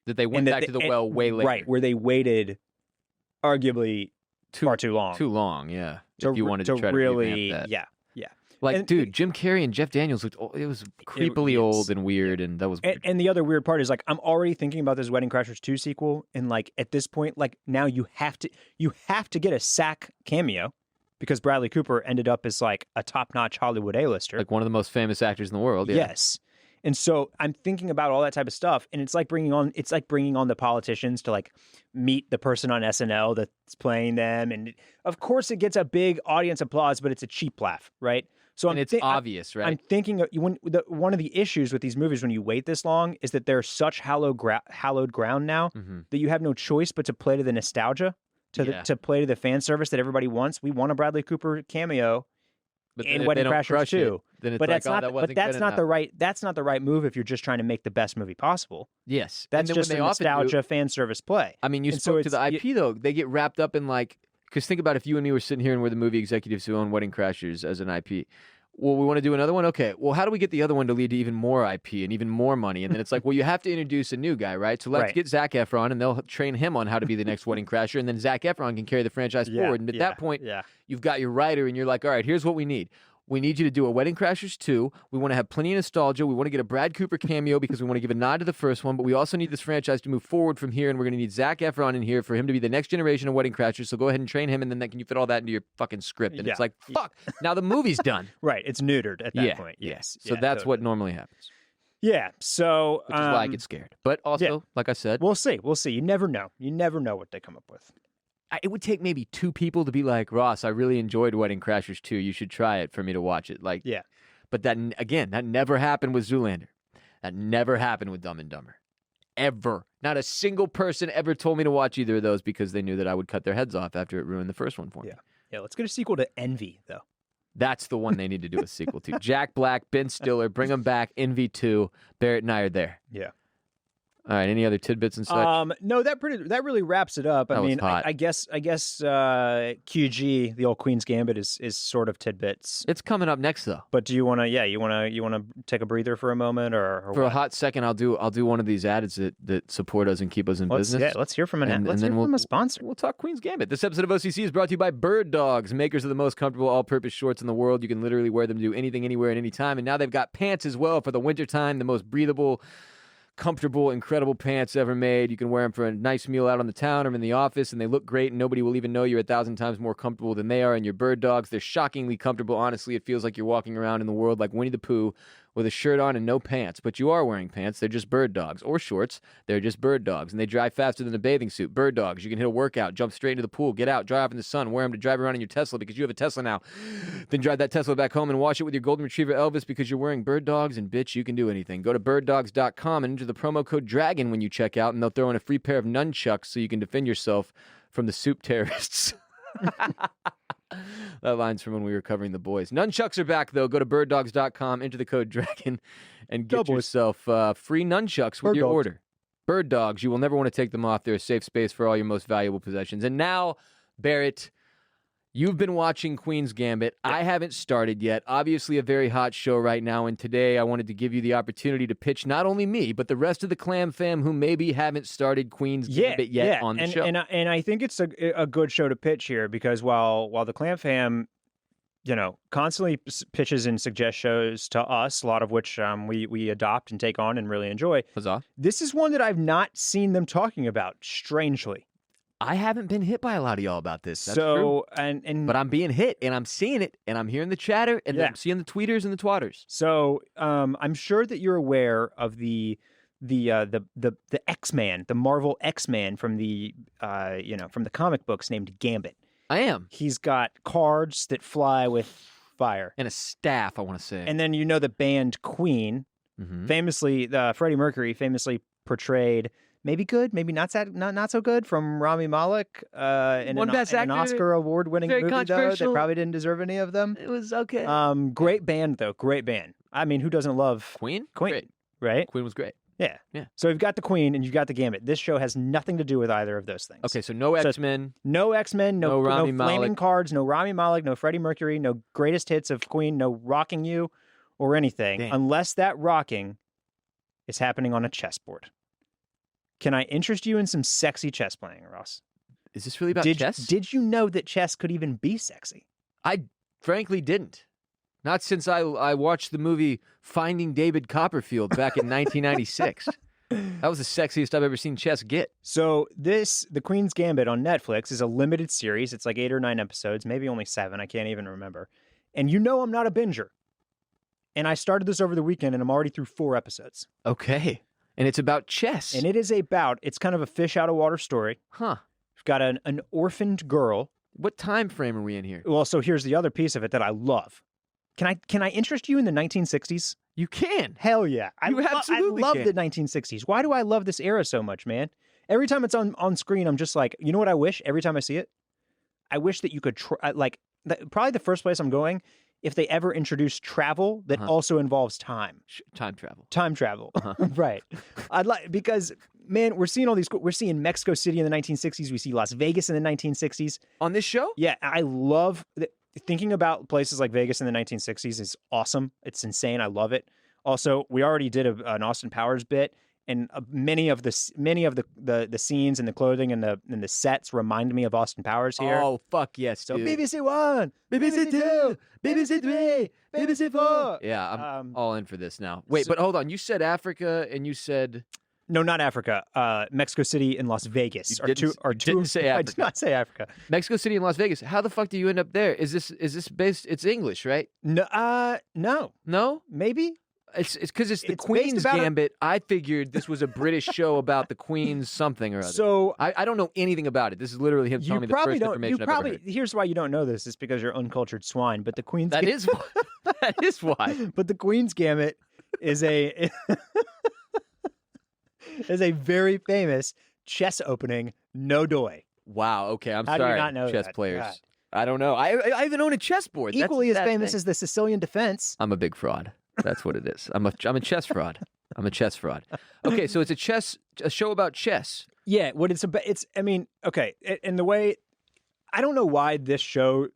that they went back to the well way later. Right, where they waited, arguably far too long. Too long, yeah. If you wanted to try really, to revamp that. yeah. Like, dude, Jim Carrey and Jeff Daniels looked. It was creepily old and weird, and that was. Weird. And the other weird part is, like, I'm already thinking about this Wedding Crashers 2 sequel, and like at this point, like now you have to get a SAC cameo, because Bradley Cooper ended up as like a top-notch Hollywood A-lister, like one of the most famous actors in the world. Yeah. Yes, and so I'm thinking about all that type of stuff, and it's like bringing on the politicians to like meet the person on SNL that's playing them, and of course it gets a big audience applause, but it's a cheap laugh, right? So it's obvious, right? I'm thinking one of the issues with these movies when you wait this long is that they're such hallowed ground now that you have no choice but to play to the nostalgia, to play to the fan service that everybody wants. We want a Bradley Cooper cameo in Wedding Crashers 2. But that's not the right move if you're just trying to make the best movie possible. Yes, that's just a nostalgia fan service play. I mean, you spoke to the IP though. They get wrapped up in like. Because think about if you and me were sitting here and we're the movie executives who own Wedding Crashers as an IP. Well, we want to do another one? Okay. Well, how do we get the other one to lead to even more IP and even more money? And then it's like, well, you have to introduce a new guy, right? So let's get Zac Efron, and they'll train him on how to be the next Wedding Crasher, and then Zac Efron can carry the franchise forward. And at that point, you've got your writer, and you're like, all right, here's what we need. We need you to do a Wedding Crashers 2. We want to have plenty of nostalgia. We want to get a Brad Cooper cameo because we want to give a nod to the first one, but we also need this franchise to move forward from here, and we're going to need Zac Efron in here for him to be the next generation of Wedding Crashers, so go ahead and train him, and then can you fit all that into your fucking script? And it's like, fuck, now the movie's done. Right, it's neutered at that point. Yes. So that's what normally happens. Yeah, so... Which is why I get scared. But also, like I said... We'll see. You never know. You never know what they come up with. It would take maybe two people to be like, Ross, I really enjoyed Wedding Crashers 2. You should try it for me to watch it. Like, yeah. But that never happened with Zoolander. That never happened with Dumb and Dumber. Ever. Not a single person ever told me to watch either of those because they knew that I would cut their heads off after it ruined the first one for me. Yeah, let's get a sequel to Envy, though. That's the one they need to do a sequel to. Jack Black, Ben Stiller, bring them back, Envy 2. Barrett and I are there. Yeah. All right. Any other tidbits and such? No, that really wraps it up. I mean, I guess QG, the old Queen's Gambit, is sort of tidbits. It's coming up next though. But do you want to? Yeah, you want to take a breather for a moment, or for what? a hot second? I'll do one of these ads that support us and keep us in business. Yeah, let's hear from a sponsor. We'll talk Queen's Gambit. This episode of OCC is brought to you by Birddogs, makers of the most comfortable all-purpose shorts in the world. You can literally wear them to do anything, anywhere, at any time. And now they've got pants as well for the wintertime, the most breathable, comfortable, incredible pants ever made. You can wear them for a nice meal out on the town or in the office, and they look great, and nobody will even know you're 1,000 times more comfortable than they are in your Birddogs. They're shockingly comfortable. Honestly, it feels like you're walking around in the world like Winnie the Pooh with a shirt on and no pants, but you are wearing pants. They're just bird dogs. Or shorts. They're just bird dogs. And they dry faster than a bathing suit. Bird dogs. You can hit a workout, jump straight into the pool, get out, dry off in the sun, wear them to drive around in your Tesla because you have a Tesla now. Then drive that Tesla back home and wash it with your golden retriever Elvis because you're wearing bird dogs, and bitch, you can do anything. Go to birddogs.com and enter the promo code DRAGON when you check out, and they'll throw in a free pair of nunchucks so you can defend yourself from the soup terrorists. That line's from when we were covering The Boys. Nunchucks are back, though. Go to birddogs.com, enter the code DRAGON, and get yourself free nunchucks with your order. Bird dogs. You will never want to take them off. They're a safe space for all your most valuable possessions. And now, Barrett, you've been watching Queen's Gambit. I haven't started yet. Obviously, a very hot show right now. And today, I wanted to give you the opportunity to pitch not only me, but the rest of the Clam fam who maybe haven't started Queen's Gambit yet on the show. And I think it's a good show to pitch here because while the Clam fam, constantly pitches and suggests shows to us, a lot of which we adopt and take on and really enjoy. Huzzah. This is one that I've not seen them talking about, strangely. I haven't been hit by a lot of y'all about this. That's true. But I'm being hit, and I'm seeing it, and I'm hearing the chatter, and I'm seeing the tweeters and the twatters. So I'm sure that you're aware of the X-Man, the Marvel X-Man from the from the comic books named Gambit. I am. He's got cards that fly with fire and a staff, I want to say. And then the band Queen, famously, Freddie Mercury famously portrayed. Maybe good, maybe not so good from Rami Malek in an Oscar award-winning movie, though, that probably didn't deserve any of them. It was okay. Great band, though. Great band. I mean, who doesn't love Queen? Queen, right? Queen was great. Yeah. So you've got the Queen and you've got the Gambit. This show has nothing to do with either of those things. Okay, so no X-Men. No X-Men, no Rami flaming Malek. cards, no Rami Malek, no Freddie Mercury, no greatest hits of Queen, no rocking you or anything, unless that rocking is happening on a chessboard. Can I interest you in some sexy chess playing, Ross? Is this really about chess? Did you know that chess could even be sexy? I frankly didn't. Not since I watched the movie Finding David Copperfield back in 1996. That was the sexiest I've ever seen chess get. So The Queen's Gambit on Netflix is a limited series. It's like 8 or 9 episodes, maybe only 7. I can't even remember. And I'm not a binger. And I started this over the weekend, and I'm already through 4 episodes. Okay. And it's about chess. And it's kind of a fish out of water story. Huh. We've got an orphaned girl. What time frame are we in here? Well, so here's the other piece of it that I love. Can I interest you in the 1960s? You can. Hell yeah. Absolutely I love can. the 1960s. Why do I love this era so much, man? Every time it's on screen, I'm just like, you know what I wish every time I see it? I wish that you could, probably the first place I'm going, if they ever introduce travel that also involves time. Time travel. Time travel. Right. Because, man, we're seeing Mexico City in the 1960s. We see Las Vegas in the 1960s. On this show? Yeah. I love thinking about places like Vegas in the 1960s is awesome. It's insane. I love it. Also, we already did an Austin Powers bit, and many of the scenes and the clothing and the sets remind me of Austin Powers here. Oh, fuck yes, so dude. BBC 1, BBC 2, BBC 3, BBC 4. Yeah, I'm all in for this now. Wait, but hold on. You said Africa, and you said... No, not Africa. Mexico City and Las Vegas You didn't say Africa. I did not say Africa. Mexico City and Las Vegas. How the fuck do you end up there? Is this based? It's English, right? No. No? Maybe. It's because it's the Queen's Gambit. I figured this was a British show about the Queen's something or other. So I don't know anything about it. This is literally him telling me the first information I've ever heard. Here's why you don't know this. It's because you're uncultured swine. But the Queen's That is why. That is why. But the Queen's Gambit is a very famous chess opening. No doy. Wow. Okay. I'm How sorry. Do you not know chess that? players. God. I don't know. I even own a chessboard. Equally That's as famous as the Sicilian defense. I'm a big fraud. That's what it is. I'm a chess fraud. I'm a chess fraud. Okay, so it's a show about chess. Yeah, what it's about. Okay, and the way I don't know why this show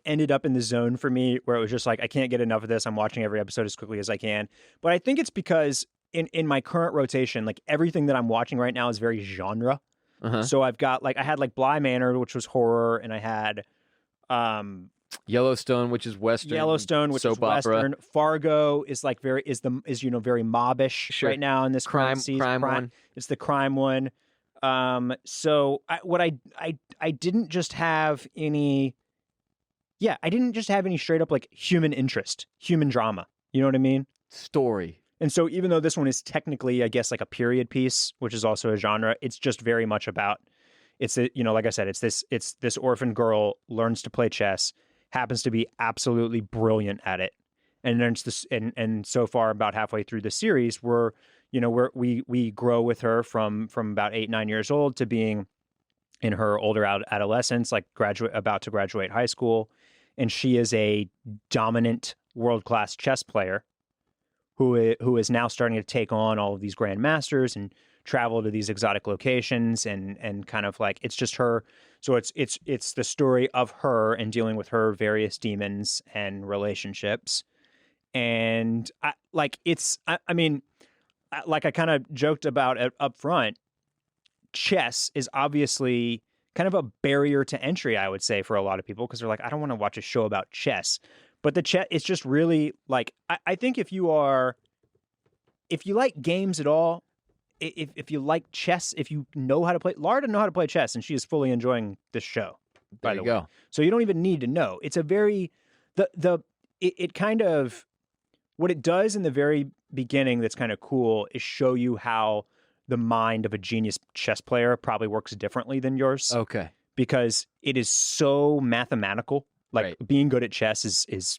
ended up in the zone for me, where it was just like I can't get enough of this. I'm watching every episode as quickly as I can. But I think it's because in my current rotation, like everything that I'm watching right now is very genre. So I've got I had Bly Manor, which was horror, and I had Yellowstone, which is Western. Yellowstone, which is Western. Fargo is very mobbish right now in this crime one. It's the crime one. So I didn't just have any. Yeah, I didn't just have any straight up human interest, human drama. You know what I mean? story. And so even though this one is technically, I guess, like a period piece, which is also a genre, it's just very much about, like I said, it's this orphan girl learns to play chess, happens to be absolutely brilliant at it. And then it's this, and so far about halfway through the series, we grow with her from about 8-9 years old to being in her older adolescence, like about to graduate high school. And she is a dominant world-class chess player who is now starting to take on all of these grandmasters and travel to these exotic locations and kind of like, it's just her. So it's the story of her and dealing with her various demons and relationships. And I kind of joked about it up front, chess is obviously kind of a barrier to entry, I would say, for a lot of people, because they're like, I don't want to watch a show about chess. But the chess, it's just really like, I think if you like games at all, if you like chess, if you know how to play, Laura doesn't know how to play chess, and she is fully enjoying this show. There you go. So you don't even need to know. It's a very, it kind of, what it does in the very beginning that's kind of cool is show you how the mind of a genius chess player probably works differently than yours. Okay. Because it is so mathematical. Like being good at chess is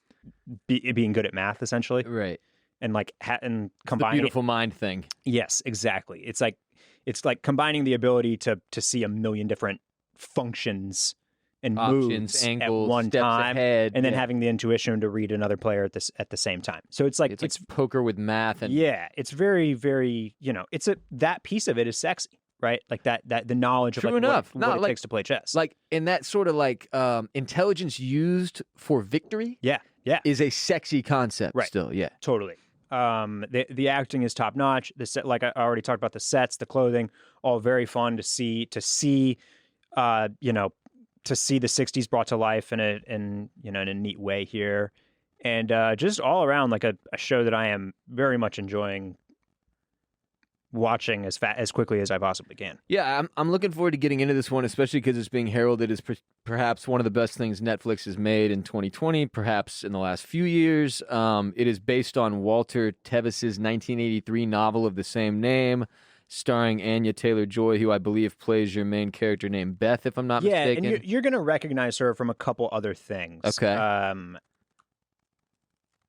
being good at math, essentially. Right. And like and combining the beautiful mind thing. Yes, exactly. It's like combining the ability to see a million different functions and options, moves angles, at one steps time, ahead, and then having the intuition to read another player at the same time. So it's like poker with math, and it's very, very, that piece of it is sexy, right? Like that the knowledge of what it takes to play chess. Like, and that sort of like intelligence used for victory. Yeah. Is a sexy concept. Right. Still. Yeah. Totally. The acting is top notch. The set, like I already talked about, the sets, the clothing, all very fun to see the 60s brought to life in a neat way here. And just all around like a show that I am very much enjoying watching as quickly as I possibly can. Yeah, I'm looking forward to getting into this one, especially because it's being heralded as perhaps one of the best things Netflix has made in 2020, perhaps in the last few years. It is based on Walter Tevis's 1983 novel of the same name, starring Anya Taylor-Joy, who I believe plays your main character named Beth, if I'm not mistaken. Yeah, and you're going to recognize her from a couple other things. Okay.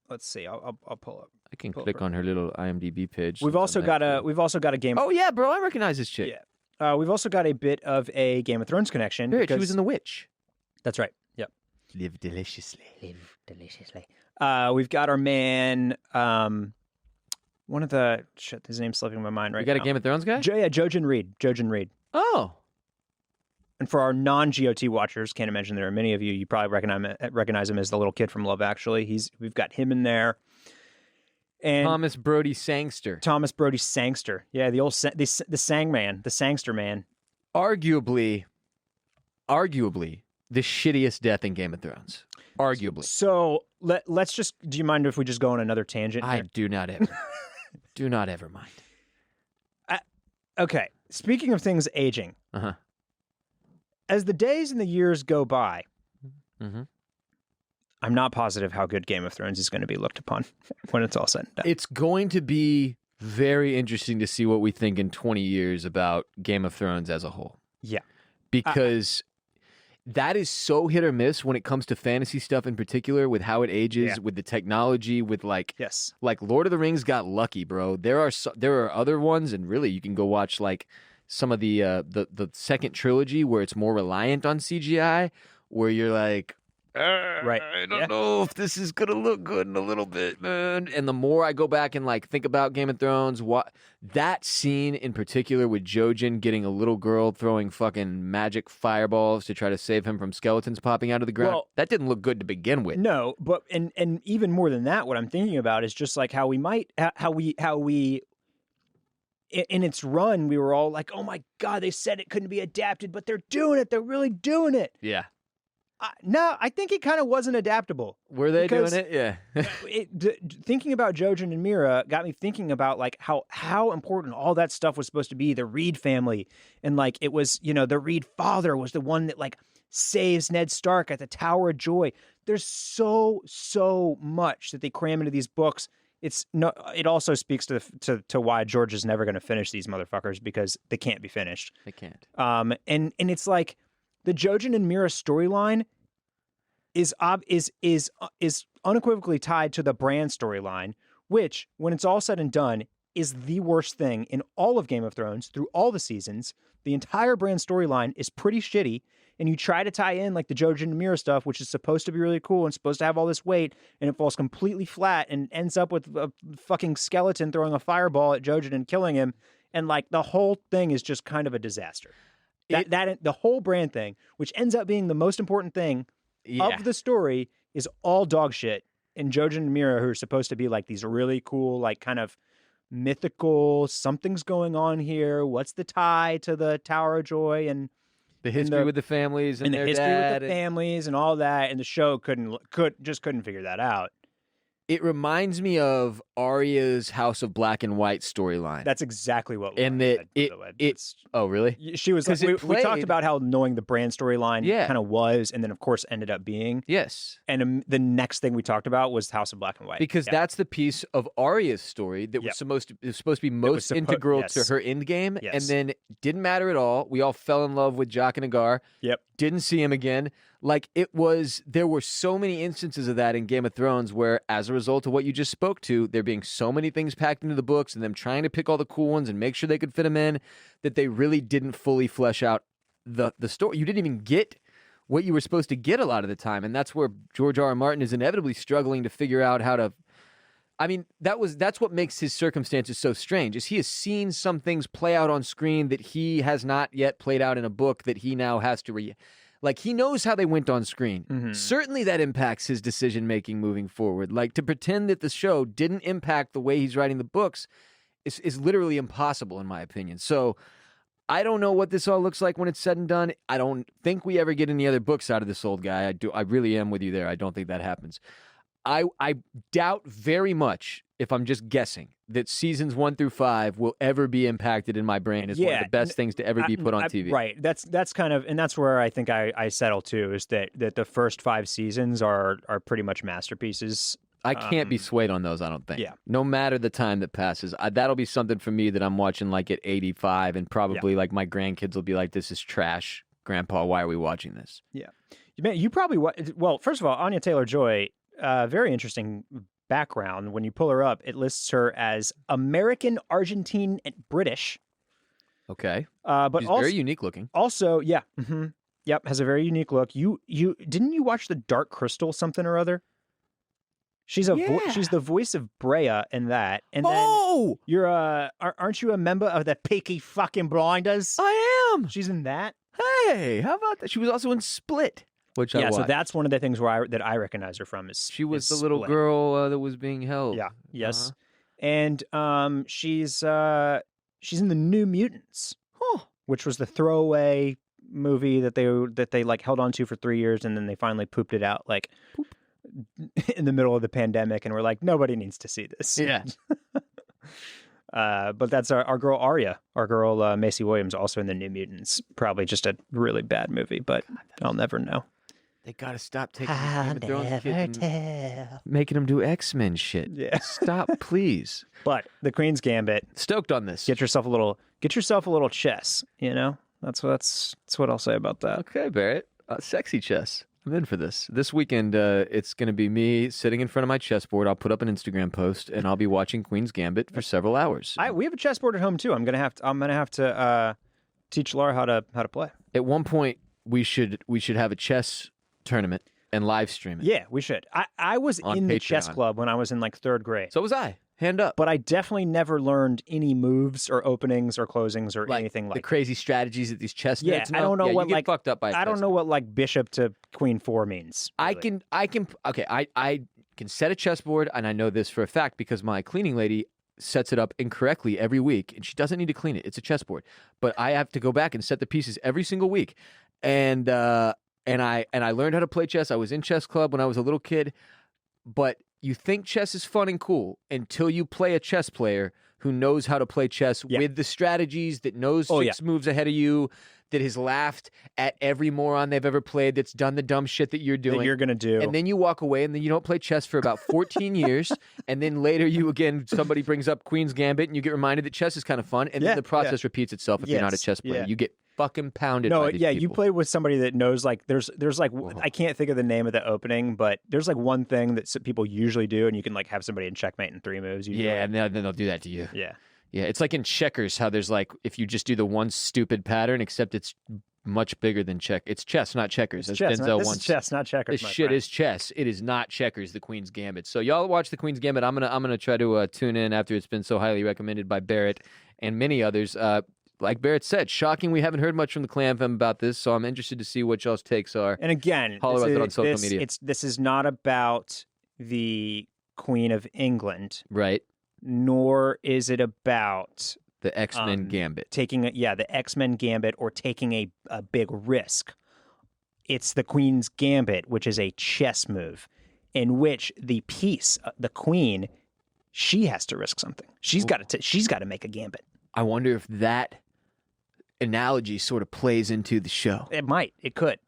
Let's see. I'll pull up. I can click on her little IMDb page. We've also got a game. Oh yeah, bro, I recognize this chick. Yeah. We've also got a bit of a Game of Thrones connection. She was in The Witch. That's right. Yep. Live deliciously. We've got our man. One of the his name's slipping my mind right now. You got a Game of Thrones guy? Jojen Reed. Oh. And for our non-GOT watchers, can't imagine there are many of you. You probably recognize him as the little kid from Love Actually. We've got him in there. And Thomas Brody Sangster. Yeah, the old the Sangman, the Sangster man. Arguably the shittiest death in Game of Thrones. Arguably. So let's just. Do you mind if we just go on another tangent? I do not ever. Do not ever mind. Okay. Speaking of things aging. Uh-huh. As the days and the years go by, mm-hmm. I'm not positive how good Game of Thrones is going to be looked upon when it's all said and done. It's going to be very interesting to see what we think in 20 years about Game of Thrones as a whole. Yeah. Because that is so hit or miss when it comes to fantasy stuff in particular, with how it ages, with the technology, with like Lord of the Rings got lucky, bro. There are other ones, and really you can go watch like some of the second trilogy where it's more reliant on CGI, where you're like, I don't know if this is gonna look good in a little bit, man. And the more I go back and like think about Game of Thrones, that scene in particular with Jojen getting a little girl throwing fucking magic fireballs to try to save him from skeletons popping out of the ground, that didn't look good to begin with. No, but and even more than that, what I'm thinking about is just like how we in its run, we were all like, oh my God, they said it couldn't be adapted, but they're doing it. They're really doing it. Yeah. No, I think it kind of wasn't adaptable. Were they doing it? Yeah. Thinking about Jojen and Myrriah got me thinking about like how important all that stuff was supposed to be. The Reed family, and like it was, the Reed father was the one that like saves Ned Stark at the Tower of Joy. There's so much that they cram into these books It also speaks to why George is never going to finish these motherfuckers because they can't be finished. They can't. And it's like the Jojen and Myrrah storyline is unequivocally tied to the Bran storyline, which, when it's all said and done, is the worst thing in all of Game of Thrones through all the seasons. The entire Bran storyline is pretty shitty, and you try to tie in like the Jojen and Myrrah stuff, which is supposed to be really cool and supposed to have all this weight, and it falls completely flat and ends up with a fucking skeleton throwing a fireball at Jojen and killing him, and like the whole thing is just kind of a disaster. The whole Bran thing, which ends up being the most important thing of the story, is all dog shit. And Jojen and Myrrah, who are supposed to be like these really cool, like kind of mythical, something's going on here. What's the tie to the Tower of Joy and the history with the families and their history dad with the families and all that? And the show couldn't figure that out. It reminds me of Arya's House of Black and White storyline. That's exactly what. Oh, really? She was. We talked about how annoying the Bran storyline kind of was, and then of course ended up being. Yes. And the next thing we talked about was House of Black and White, because that's the piece of Arya's story that was supposed to be most integral to her end game, and then didn't matter at all. We all fell in love with Jock and Agar. Yep. Didn't see him again. Like there were so many instances of that in Game of Thrones where, as a result of what you just spoke to, there being so many things packed into the books and them trying to pick all the cool ones and make sure they could fit them in, that they really didn't fully flesh out the story. You didn't even get what you were supposed to get a lot of the time. And that's where George R.R. Martin is inevitably struggling to figure out how to. I mean, that's what makes his circumstances so strange, is he has seen some things play out on screen that he has not yet played out in a book that he now has to Like, he knows how they went on screen. Mm-hmm. Certainly that impacts his decision-making moving forward. Like, to pretend that the show didn't impact the way he's writing the books is literally impossible, in my opinion. So I don't know what this all looks like when it's said and done. I don't think we ever get any other books out of this old guy. I really am with you there. I don't think that happens. I doubt very much, if I'm just guessing, that seasons 1 through 5 will ever be impacted in my brain as one of the best things to ever be put on TV. Right. That's kind of, and that's where I think I settle too, is that the first 5 seasons are pretty much masterpieces. I can't be swayed on those, I don't think. Yeah. No matter the time that passes. That'll be something for me that I'm watching like at 85, and probably like my grandkids will be like, this is trash. Grandpa, why are we watching this? Yeah. You probably, well, first of all, Anya Taylor-Joy, very interesting background. When you pull her up, it lists her as American, Argentine, and British. Okay. But she's also very unique looking. Also, yeah. Mm-hmm. Yep, has a very unique look. You didn't you watch the Dark Crystal something or other? She's she's the voice of Brea in that. And then you're aren't you a member of the Peaky fucking Blinders? I am. She's in that. Hey, how about that? She was also in Split. Which I watched. So that's one of the things that I recognize her from. Is she was the little girl that was being held. Yeah. Yes. And she's in the New Mutants, which was the throwaway movie that they like held on to for 3 years, and then they finally pooped it out like in the middle of the pandemic, and we're like, nobody needs to see this. Yeah. But that's our girl Arya, our girl Macy Williams, also in the New Mutants. Probably just a really bad movie, but I'll never know. They gotta stop taking making them do X-Men shit. Yeah, stop, please. But the Queen's Gambit. Stoked on this. Get yourself a little chess. You know, that's what I'll say about that. Okay, Barrett, sexy chess. I'm in for this. This weekend, it's going to be me sitting in front of my chessboard. I'll put up an Instagram post, and I'll be watching Queen's Gambit for several hours. We have a chessboard at home too. I'm gonna have to teach Laura how to play. At one point, we should have a chess tournament and live stream it. Yeah, we should. I was in the chess club when I was in like 3rd grade. So was I. Hand up. But I definitely never learned any moves or openings or closings or anything like the crazy strategies that these chess nerds know. I don't know what you like get fucked up by. I don't know what like bishop to queen 4 means. Really. I can set a chessboard, and I know this for a fact because my cleaning lady sets it up incorrectly every week, and she doesn't need to clean it. It's a chessboard, but I have to go back and set the pieces every single week, and I learned how to play chess. I was in chess club when I was a little kid, but you think chess is fun and cool until you play a chess player who knows how to play chess with the strategies, that knows 6 moves ahead of you, that has laughed at every moron they've ever played, that's done the dumb shit that you're doing. That you're going to do. And then you walk away, and then you don't play chess for about 14 years, and then later somebody brings up Queen's Gambit, and you get reminded that chess is kind of fun, and then the process repeats itself if you're not a chess player. You get fucking pounded by these people. You play with somebody that knows, like, there's like, I can't think of the name of the opening, but there's like one thing that people usually do, and you can like have somebody in checkmate in 3 moves. And then they'll do that to you. Yeah. Yeah, it's like in checkers, how there's like, if you just do the one stupid pattern, except it's much bigger than check. It's chess, not checkers. It's chess, this is chess, not checkers. This shit is chess. It is not checkers, the Queen's Gambit. So y'all watch the Queen's Gambit. I'm gonna try to tune in after it's been so highly recommended by Barrett and many others. Like Barrett said, shocking we haven't heard much from the Clam Fam about this, so I'm interested to see what y'all's takes are. And again, holler out on social media. This is not about the Queen of England. Right. Nor is it about the X-Men Gambit. The X-Men Gambit or taking a big risk. It's the Queen's Gambit, which is a chess move in which the piece, the queen, she has to risk something. She's got to make a gambit. I wonder if that analogy sort of plays into the show. It might. It could.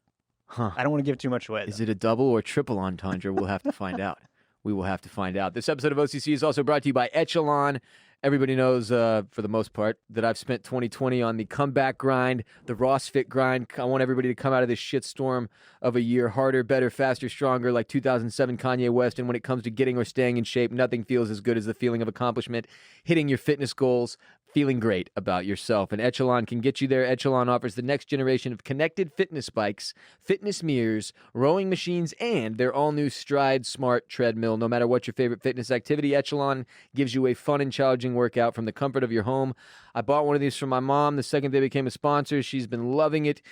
Huh. I don't want to give too much away. Is it a double or triple entendre? We'll have to find out. We will have to find out. This episode of OCC is also brought to you by Echelon. Everybody knows, for the most part, that I've spent 2020 on the comeback grind, the Ross Fit grind. I want everybody to come out of this shitstorm of a year harder, better, faster, stronger, like 2007 Kanye West. And when it comes to getting or staying in shape, nothing feels as good as the feeling of accomplishment, hitting your fitness goals, feeling great about yourself. And Echelon can get you there. Echelon offers the next generation of connected fitness bikes, fitness mirrors, rowing machines, and their all-new Stride Smart treadmill. No matter what your favorite fitness activity, Echelon gives you a fun and challenging workout from the comfort of your home. I bought one of these for my mom the second they became a sponsor. She's been loving it.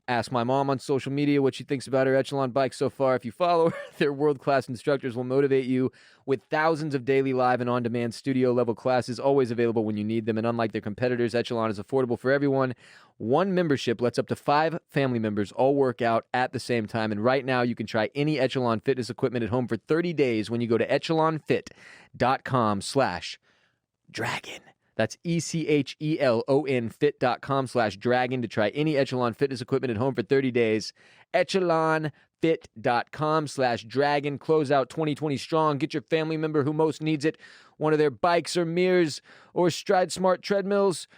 Ask my mom on social media what she thinks about her Echelon bike so far. If you follow her, their world-class instructors will motivate you with thousands of daily live and on-demand studio-level classes, always available when you need them. And unlike their competitors, Echelon is affordable for everyone. One membership lets up to 5 family members all work out at the same time. And right now, you can try any Echelon fitness equipment at home for 30 days when you go to echelonfit.com/dragon. That's ECHELON fit.com/dragon to try any Echelon fitness equipment at home for 30 days. Echelonfit.com/dragon. Close out 2020 strong. Get your family member who most needs it one of their bikes or mirrors or Stride Smart treadmills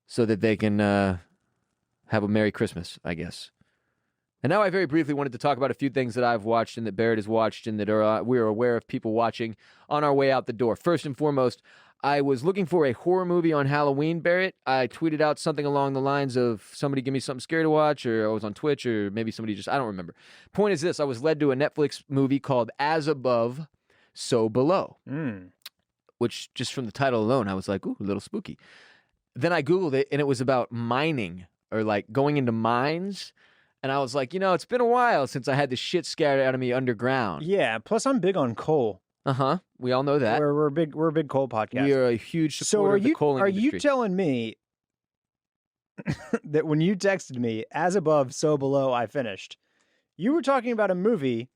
so that they can have a Merry Christmas, I guess. And now I very briefly wanted to talk about a few things that I've watched and that Barrett has watched and that we're aware of people watching on our way out the door. First and foremost, I was looking for a horror movie on Halloween, Barrett. I tweeted out something along the lines of, somebody give me something scary to watch, or I was on Twitch, or maybe somebody I don't remember. Point is this, I was led to a Netflix movie called As Above, So Below, which just from the title alone, I was like, ooh, a little spooky. Then I Googled it, and it was about mining, or like going into mines. And I was like, it's been a while since I had the shit scared out of me underground. Yeah, plus I'm big on coal. Uh-huh. We all know that. We're a big coal podcast. We are a huge supporter of the coal industry. Are you telling me that when you texted me, as above, so below, I finished, you were talking about a movie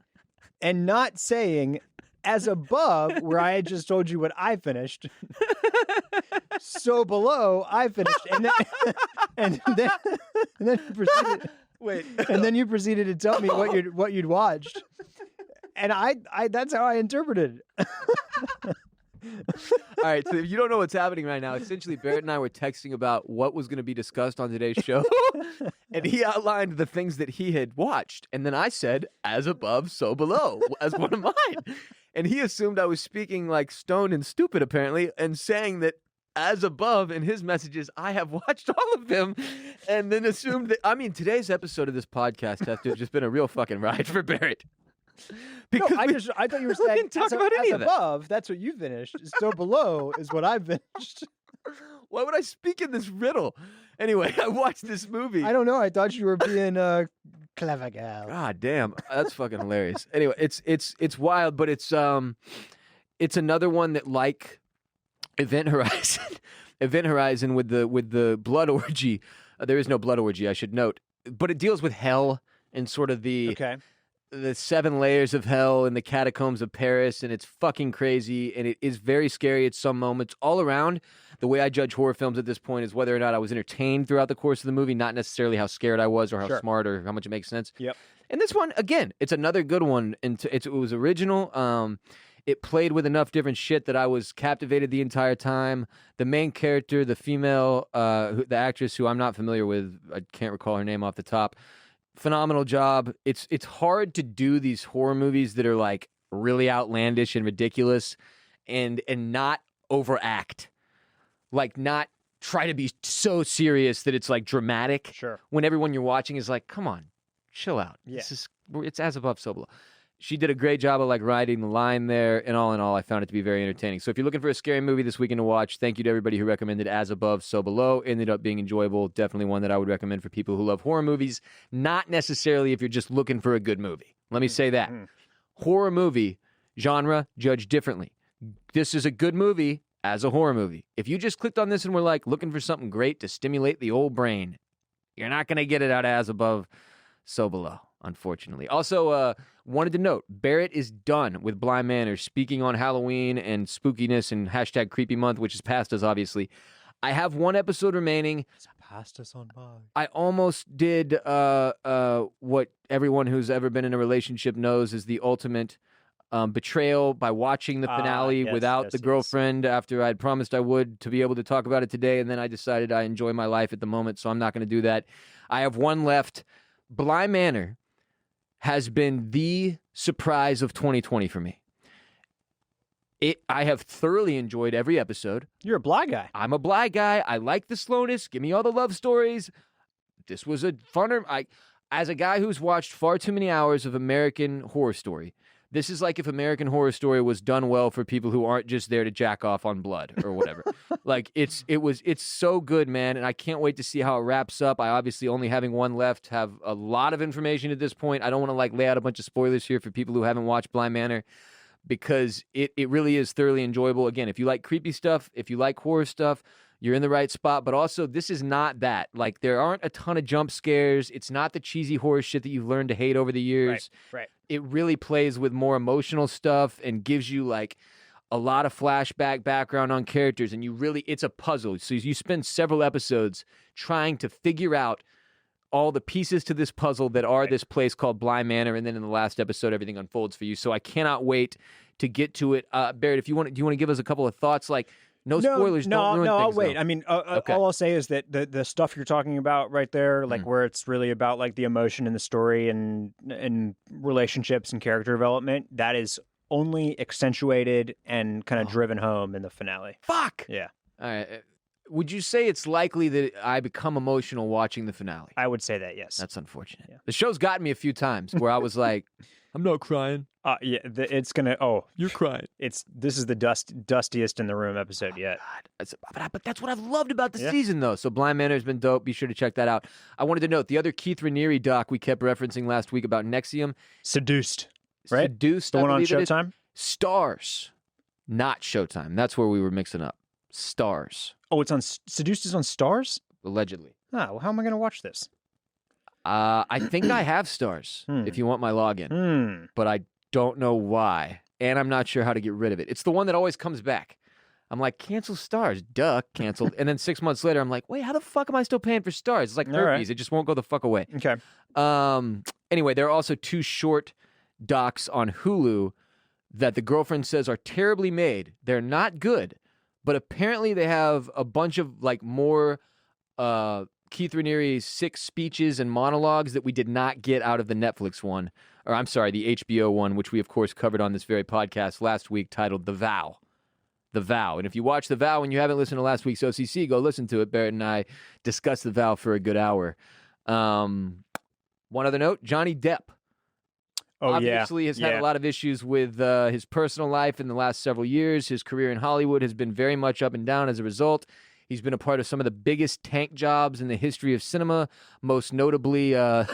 and not saying as above, where I had just told you what I finished, so below, I finished, and then you proceeded. Wait. And then you proceeded to tell me what you'd watched. And I that's how I interpreted it. All right, so if you don't know what's happening right now, essentially Barrett and I were texting about what was going to be discussed on today's show, and he outlined the things that he had watched, and then I said, as above, so below, as one of mine. And he assumed I was speaking like stoned and stupid, apparently, and saying that as above in his messages, I have watched all of them, and then assumed that, today's episode of this podcast has to have just been a real fucking ride for Barrett. Because I thought you were saying talk about any of above, that's what you finished. So below is what I finished. Why would I speak in this riddle? Anyway, I watched this movie. I don't know. I thought you were being clever gal. God damn, that's fucking hilarious. Anyway, it's wild, but it's another one that, like Event Horizon with the blood orgy. There is no blood orgy, I should note, but it deals with hell and sort of the the 7 layers of hell in the catacombs of Paris, and it's fucking crazy, and it is very scary at some moments. All around, the way I judge horror films at this point is whether or not I was entertained throughout the course of the movie, not necessarily how scared I was or how smart or how much it makes sense. Yep. And this one, again, it's another good one. And it was original. It played with enough different shit that I was captivated the entire time. The main character, the female, the actress who I'm not familiar with, I can't recall her name off the top. Phenomenal job. It's hard to do these horror movies that are like really outlandish and ridiculous and not overact. Like not try to be so serious that it's like dramatic. Sure. When everyone you're watching is like, come on, chill out. Yeah. It's as above, so below. She did a great job of like riding the line there, and all in all, I found it to be very entertaining. So if you're looking for a scary movie this weekend to watch, thank you to everybody who recommended As Above, So Below. Ended up being enjoyable. Definitely one that I would recommend for people who love horror movies, not necessarily if you're just looking for a good movie. Let me say that. Horror movie, genre, judged differently. This is a good movie as a horror movie. If you just clicked on this and were like looking for something great to stimulate the old brain, you're not going to get it out of As Above, So Below, unfortunately. Also, wanted to note, Barrett is done with Bly Manor, speaking on Halloween and spookiness and hashtag creepy month, which is past us, obviously. I have one episode remaining. It's past us on by. I almost did what everyone who's ever been in a relationship knows is the ultimate betrayal by watching the finale without the girlfriend after I'd promised I would to be able to talk about it today, and then I decided I enjoy my life at the moment, so I'm not going to do that. I have one left. Bly Manor has been the surprise of 2020 for me. I have thoroughly enjoyed every episode. You're a Bly guy. I'm a Bly guy. I like the slowness. Give me all the love stories. This was a funner. As a guy who's watched far too many hours of American Horror Story, this is like if American Horror Story was done well for people who aren't just there to jack off on blood or whatever. Like it's so good, man, and I can't wait to see how it wraps up. I obviously only having one left have a lot of information at this point. I don't want to like lay out a bunch of spoilers here for people who haven't watched Bly Manor because it really is thoroughly enjoyable. Again, if you like creepy stuff, if you like horror stuff, you're in the right spot, but also this is not that. Like there aren't a ton of jump scares. It's not the cheesy horror shit that you've learned to hate over the years. Right. It really plays with more emotional stuff and gives you like a lot of flashback background on characters, and it's a puzzle. So you spend several episodes trying to figure out all the pieces to this puzzle that are this place called Bly Manor, and then in the last episode, everything unfolds for you. So I cannot wait to get to it. Barrett, do you want to give us a couple of thoughts? Like, no spoilers. Don't ruin things, I'll wait. though. I mean, Okay. all I'll say is that the stuff you're talking about right there, like where it's really about like the emotion and the story and relationships and character development, that is only accentuated and kind of driven home in the finale. Fuck! Yeah. All right. Would you say it's likely that I become emotional watching the finale? I would say that, yes. That's unfortunate. Yeah. The show's gotten me a few times where I was like, I'm not crying. Yeah, it's gonna. Oh, You're crying. This is the dustiest in the room episode yet. God. But that's what I've loved about the season, though. So Bly Manor has been dope. Be sure to check that out. I wanted to note the other Keith Raniere doc we kept referencing last week about Nexium. Seduced, right? Seduced. The I one on believe it is. Showtime. Stars, not Showtime. That's where we were mixing up. Stars. Oh, it's on Seduced is on Stars. Allegedly. Ah, well, how am I gonna watch this? I think I have Stars. If you want my login, but I don't know why, and I'm not sure how to get rid of it. It's the one that always comes back. I'm like, cancel Stars, duh, canceled. And then 6 months later, I'm like, wait, how the fuck am I still paying for Stars? It's like herpes. It just won't go the fuck away. Okay. Anyway, there are also 2 short docs on Hulu that the girlfriend says are terribly made. They're not good, but apparently they have a bunch of like more Keith Raniere's 6 speeches and monologues that we did not get out of the Netflix one, or I'm sorry, the HBO one, which we of course covered on this very podcast last week, titled The Vow. The Vow. And if you watch The Vow and you haven't listened to last week's OCC, go listen to it. Barrett and I discussed The Vow for a good hour. One other note, Johnny Depp. Obviously has had a lot of issues with his personal life in the last several years. His career in Hollywood has been very much up and down as a result. He's been a part of some of the biggest tank jobs in the history of cinema, most notably, what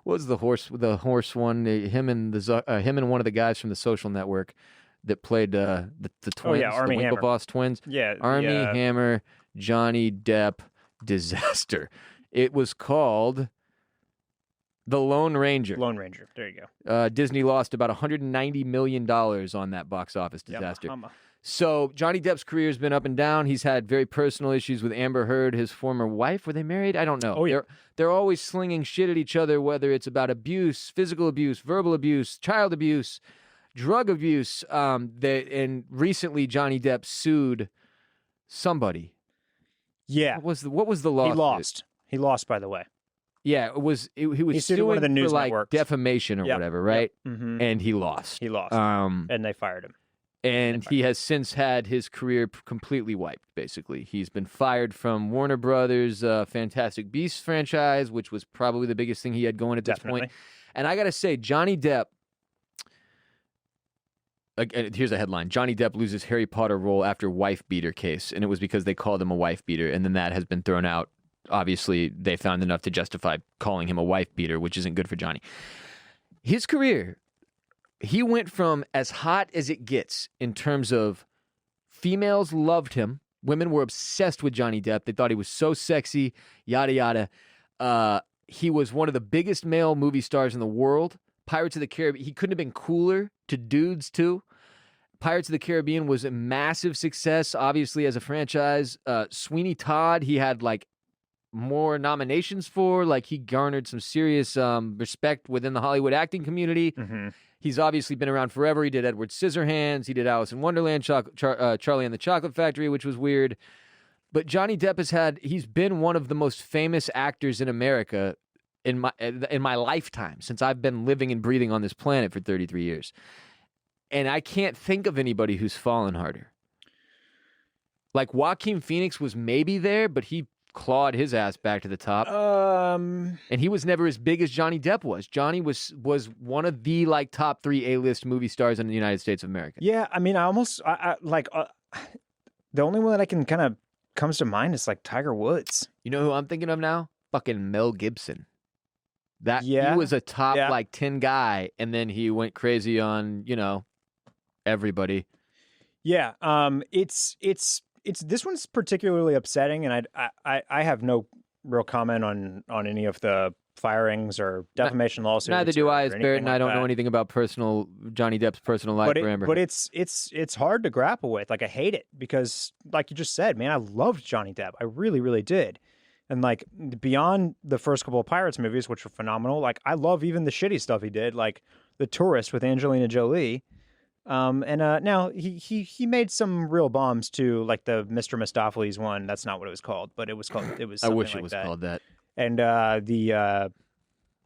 was the horse one? Him and one of the guys from The Social Network that played the twins, Armie the Winklevoss twins. Yeah, Armie Hammer, Johnny Depp, disaster. It was called The Lone Ranger. Lone Ranger. There you go. Disney lost about $190 million on that box office disaster. So Johnny Depp's career has been up and down. He's had very personal issues with Amber Heard, his former wife. Were they married? I don't know. Oh, yeah. They're always slinging shit at each other, whether it's about abuse, physical abuse, verbal abuse, child abuse, drug abuse. And recently Johnny Depp sued somebody. Yeah. What was the lawsuit? He lost. He lost, by the way. Yeah, he was sued suing one of the news for like networks. defamation or whatever, right? Yep. Mm-hmm. And he lost. He lost. And they fired him. And he has since had his career completely wiped, basically. He's been fired from Warner Brothers' Fantastic Beasts franchise, which was probably the biggest thing he had going at this point. And I got to say, Johnny Depp, here's a headline. Johnny Depp loses Harry Potter role after wife beater case. And it was because they called him a wife beater. And then that has been thrown out. Obviously, they found enough to justify calling him a wife beater, which isn't good for Johnny. His career... He went from as hot as it gets in terms of females loved him. Women were obsessed with Johnny Depp. They thought he was so sexy, yada, yada. He was one of the biggest male movie stars in the world. Pirates of the Caribbean, he couldn't have been cooler to dudes, too. Pirates of the Caribbean was a massive success, obviously, as a franchise. Sweeney Todd, he had, like, more nominations for. Like, he garnered some serious respect within the Hollywood acting community. Mm-hmm. He's obviously been around forever. He did Edward Scissorhands. He did Alice in Wonderland, Charlie and the Chocolate Factory, which was weird. But Johnny Depp he's been one of the most famous actors in America in my lifetime, since I've been living and breathing on this planet for 33 years. And I can't think of anybody who's fallen harder. Like, Joaquin Phoenix was maybe there, but he clawed his ass back to the top. And he was never as big as Johnny Depp was. Johnny was one of the like top 3 A-list movie stars in the United States of America. Yeah, I mean, I like the only one that I can kind of comes to mind is like Tiger Woods. You know who I'm thinking of now? Fucking Mel Gibson. He was a top like 10 guy, and then he went crazy on, everybody. Yeah, it's this one's particularly upsetting, and I have no real comment on any of the firings or defamation lawsuits. Neither do I, as Barrett, and I don't know anything about Johnny Depp's personal life. But it's hard to grapple with. Like, I hate it because, like you just said, man, I loved Johnny Depp. I really, really did. And like, beyond the first couple of Pirates movies, which were phenomenal, like I love even the shitty stuff he did, like The Tourist with Angelina Jolie. Now he made some real bombs too, like the Mr. Mistopheles one. That's not what it was called, but it was called. It was. I wish it like was that. called that. And the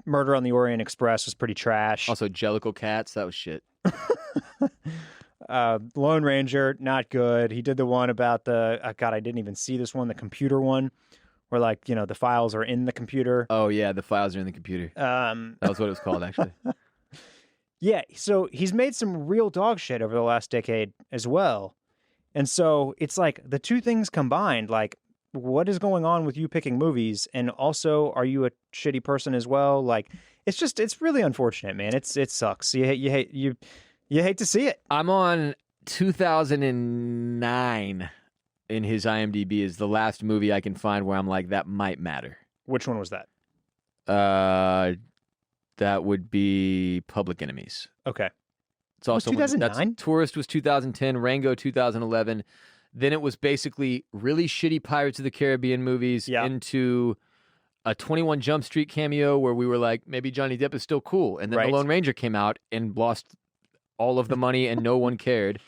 Murder on the Orient Express was pretty trash. Also, Jellicle Cats, that was shit. Lone Ranger, not good. He did the one about the God, I didn't even see this one, the computer one, where like the files are in the computer. Oh yeah, the files are in the computer. That was what it was called, actually. Yeah, so he's made some real dog shit over the last decade as well. And so it's like the two things combined, like what is going on with you picking movies, and also are you a shitty person as well? Like it's really unfortunate, man. It sucks. You hate to see it. I'm on 2009 in his IMDb is the last movie I can find where I'm like, that might matter. Which one was that? That would be Public Enemies. Okay. It's also 2009? Tourist was 2010, Rango 2011. Then it was basically really shitty Pirates of the Caribbean movies into a 21 Jump Street cameo where we were like, maybe Johnny Depp is still cool. And then The Lone Ranger came out and lost all of the money and no one cared.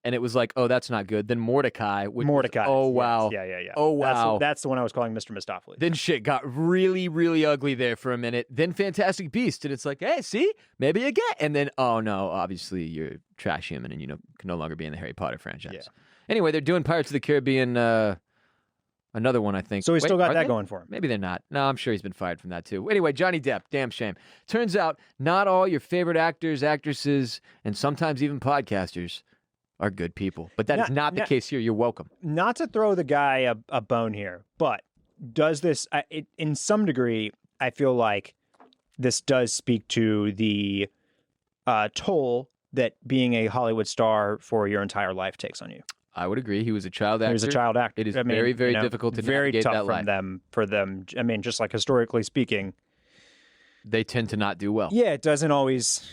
And it was like, oh, that's not good. Then Mordecai. Oh, wow. Yeah. Oh, wow. That's the one I was calling Mr. Mistopheles. Then shit got really, really ugly there for a minute. Then Fantastic Beasts. And it's like, hey, see? Maybe you get. And then, oh, no, obviously you're a trash human and you can no longer be in the Harry Potter franchise. Yeah. Anyway, they're doing Pirates of the Caribbean, another one, I think. So he's still got that going for him. Maybe they're not. No, I'm sure he's been fired from that, too. Anyway, Johnny Depp, damn shame. Turns out not all your favorite actors, actresses, and sometimes even podcasters are good people. But that is not the case here. You're welcome. Not to throw the guy a bone here, but does this, in some degree, I feel like this does speak to the toll that being a Hollywood star for your entire life takes on you. I would agree. He was a child actor. He was a child actor. It is very, very difficult to navigate that life. For them. I mean, just like historically speaking. they tend to not do well. Yeah, it doesn't always.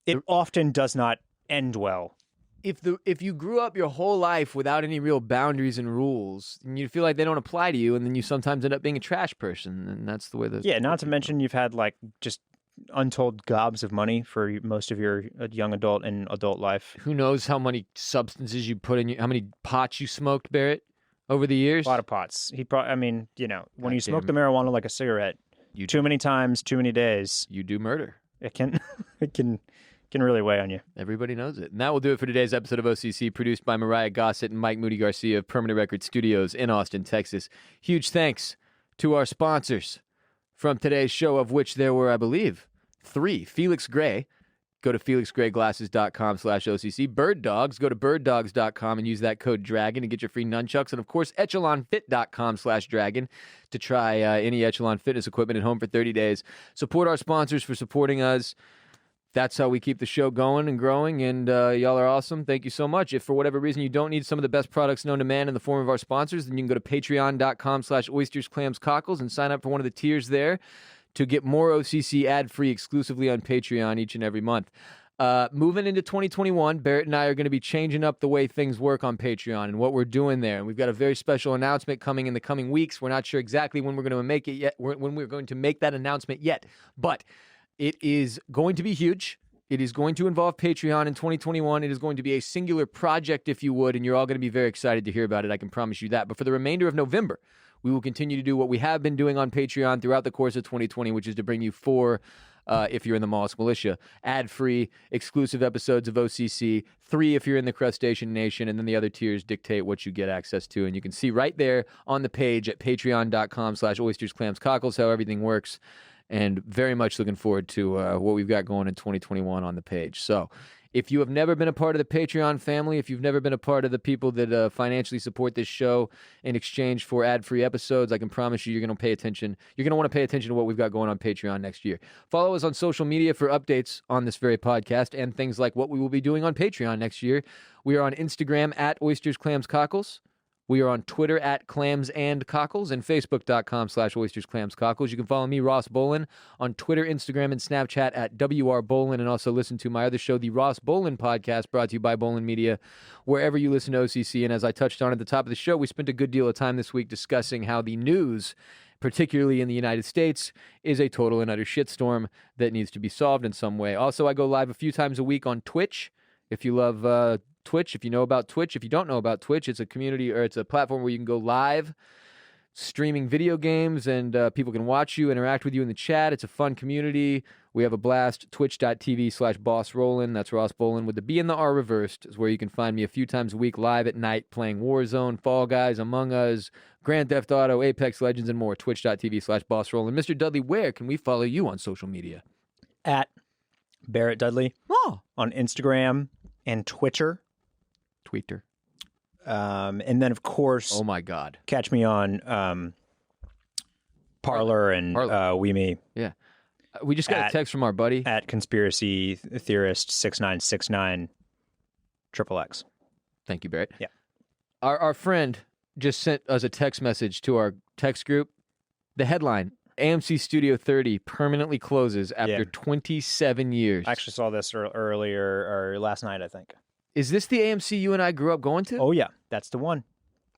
It often does not end well. If you grew up your whole life without any real boundaries and rules, and you feel like they don't apply to you, and then you sometimes end up being a trash person, and that's the way. Yeah, not to mention you've had like just untold gobs of money for most of your young adult and adult life. Who knows how many substances you put in? How many pots you smoked, Barrett, over the years? A lot of pots. I mean, when you smoke the marijuana like a cigarette, too many times, too many days, you do murder. It can really weigh on you. Everybody knows it. And that will do it for today's episode of OCC, produced by Myrriah, Gossett, and Moody Garcia of Permanent Record Studios in Austin, Texas. Huge thanks to our sponsors from today's show, of which there were, I believe, 3. Felix Gray. Go to felixgrayglasses.com/OCC. Birddogs. Go to birddogs.com and use that code DRAGON to get your free nunchucks. And, of course, echelonfit.com/dragon to try any Echelon fitness equipment at home for 30 days. Support our sponsors for supporting us. That's how we keep the show going and growing, and y'all are awesome. Thank you so much. If for whatever reason you don't need some of the best products known to man in the form of our sponsors, then you can go to patreon.com/oystersclamscockles and sign up for one of the tiers there to get more OCC ad-free exclusively on Patreon each and every month. Moving into 2021, Barrett and I are going to be changing up the way things work on Patreon and what we're doing there. And we've got a very special announcement coming in the coming weeks. We're not sure exactly when we're going to make it yet, when we're going to make that announcement yet, but it is going to be huge. It is going to involve Patreon in 2021. It is going to be a singular project, if you would, and you're all going to be very excited to hear about it. I can promise you that. But for the remainder of November, we will continue to do what we have been doing on Patreon throughout the course of 2020, which is to bring you 4, if you're in the Mollusk Militia, ad-free, exclusive episodes of OCC, 3 if you're in the Crustacean Nation, and then the other tiers dictate what you get access to. And you can see right there on the page at patreon.com/oystersclamscockles how everything works. And very much looking forward to what we've got going in 2021 on the page. So if you have never been a part of the Patreon family, if you've never been a part of the people that financially support this show in exchange for ad-free episodes, I can promise you you're going to pay attention. You're going to want to pay attention to what we've got going on Patreon next year. Follow us on social media for updates on this very podcast and things like what we will be doing on Patreon next year. We are on Instagram at oystersclamscockles. We are on Twitter at clamsandcockles and facebook.com/oystersclamscockles. You can follow me, Ross Bolen, on Twitter, Instagram, and Snapchat at WRBolen, and also listen to my other show, the Ross Bolen Podcast, brought to you by Bolen Media, wherever you listen to OCC. And as I touched on at the top of the show, we spent a good deal of time this week discussing how the news, particularly in the United States, is a total and utter shitstorm that needs to be solved in some way. Also, I go live a few times a week on Twitch. If you love Twitch, if you know about Twitch, if you don't know about Twitch, it's a community, or it's a platform where you can go live streaming video games, and people can watch you, interact with you in the chat. It's a fun community. We have a blast. Twitch.tv/BossRollin. That's Ross Bolen with the B and the R reversed, is where you can find me a few times a week live at night playing Warzone, Fall Guys, Among Us, Grand Theft Auto, Apex Legends, and more. Twitch.tv/BossRollin. Mr. Dudley, where can we follow you on social media? At Barrett Dudley on Instagram and Twitter. And then, of course, oh my God, catch me on Parler and WeMe. Yeah, we just got a text from our buddy at Conspiracy Theorist 6969 XXX. Thank you, Barrett. Yeah, our friend just sent us a text message to our text group. The headline: AMC Studio 30 permanently closes after 27 years. I actually saw this earlier or last night, I think. Is this the AMC you and I grew up going to? Oh, yeah. That's the one.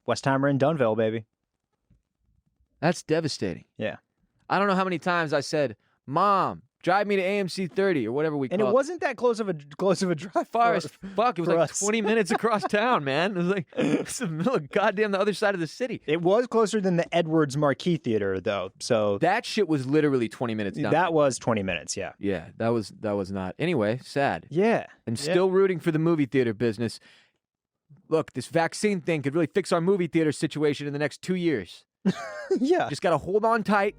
Westheimer and Dunville, baby. That's devastating. Yeah. I don't know how many times I said, Mom, drive me to AMC 30 or whatever we call it. And it wasn't that close of a drive. Far as fuck. It was like 20 minutes across town, man. It was like, it's the middle of goddamn the other side of the city. It was closer than the Edwards Marquee Theater, though. So that shit was literally 20 minutes down. That was 20 minutes, yeah. Yeah, that was not. Anyway, sad. Yeah. And still rooting for the movie theater business. Look, this vaccine thing could really fix our movie theater situation in the next 2 years. Yeah. Just got to hold on tight.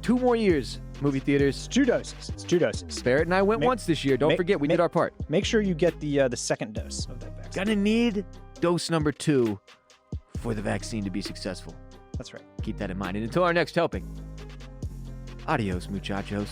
2 more years, movie theaters. It's 2 doses. It's 2 doses. Barrett and I went once this year. Don't forget, we did our part. Make sure you get the second dose of that vaccine. Gonna need dose number 2 for the vaccine to be successful. That's right. Keep that in mind. And until our next helping, adios, muchachos.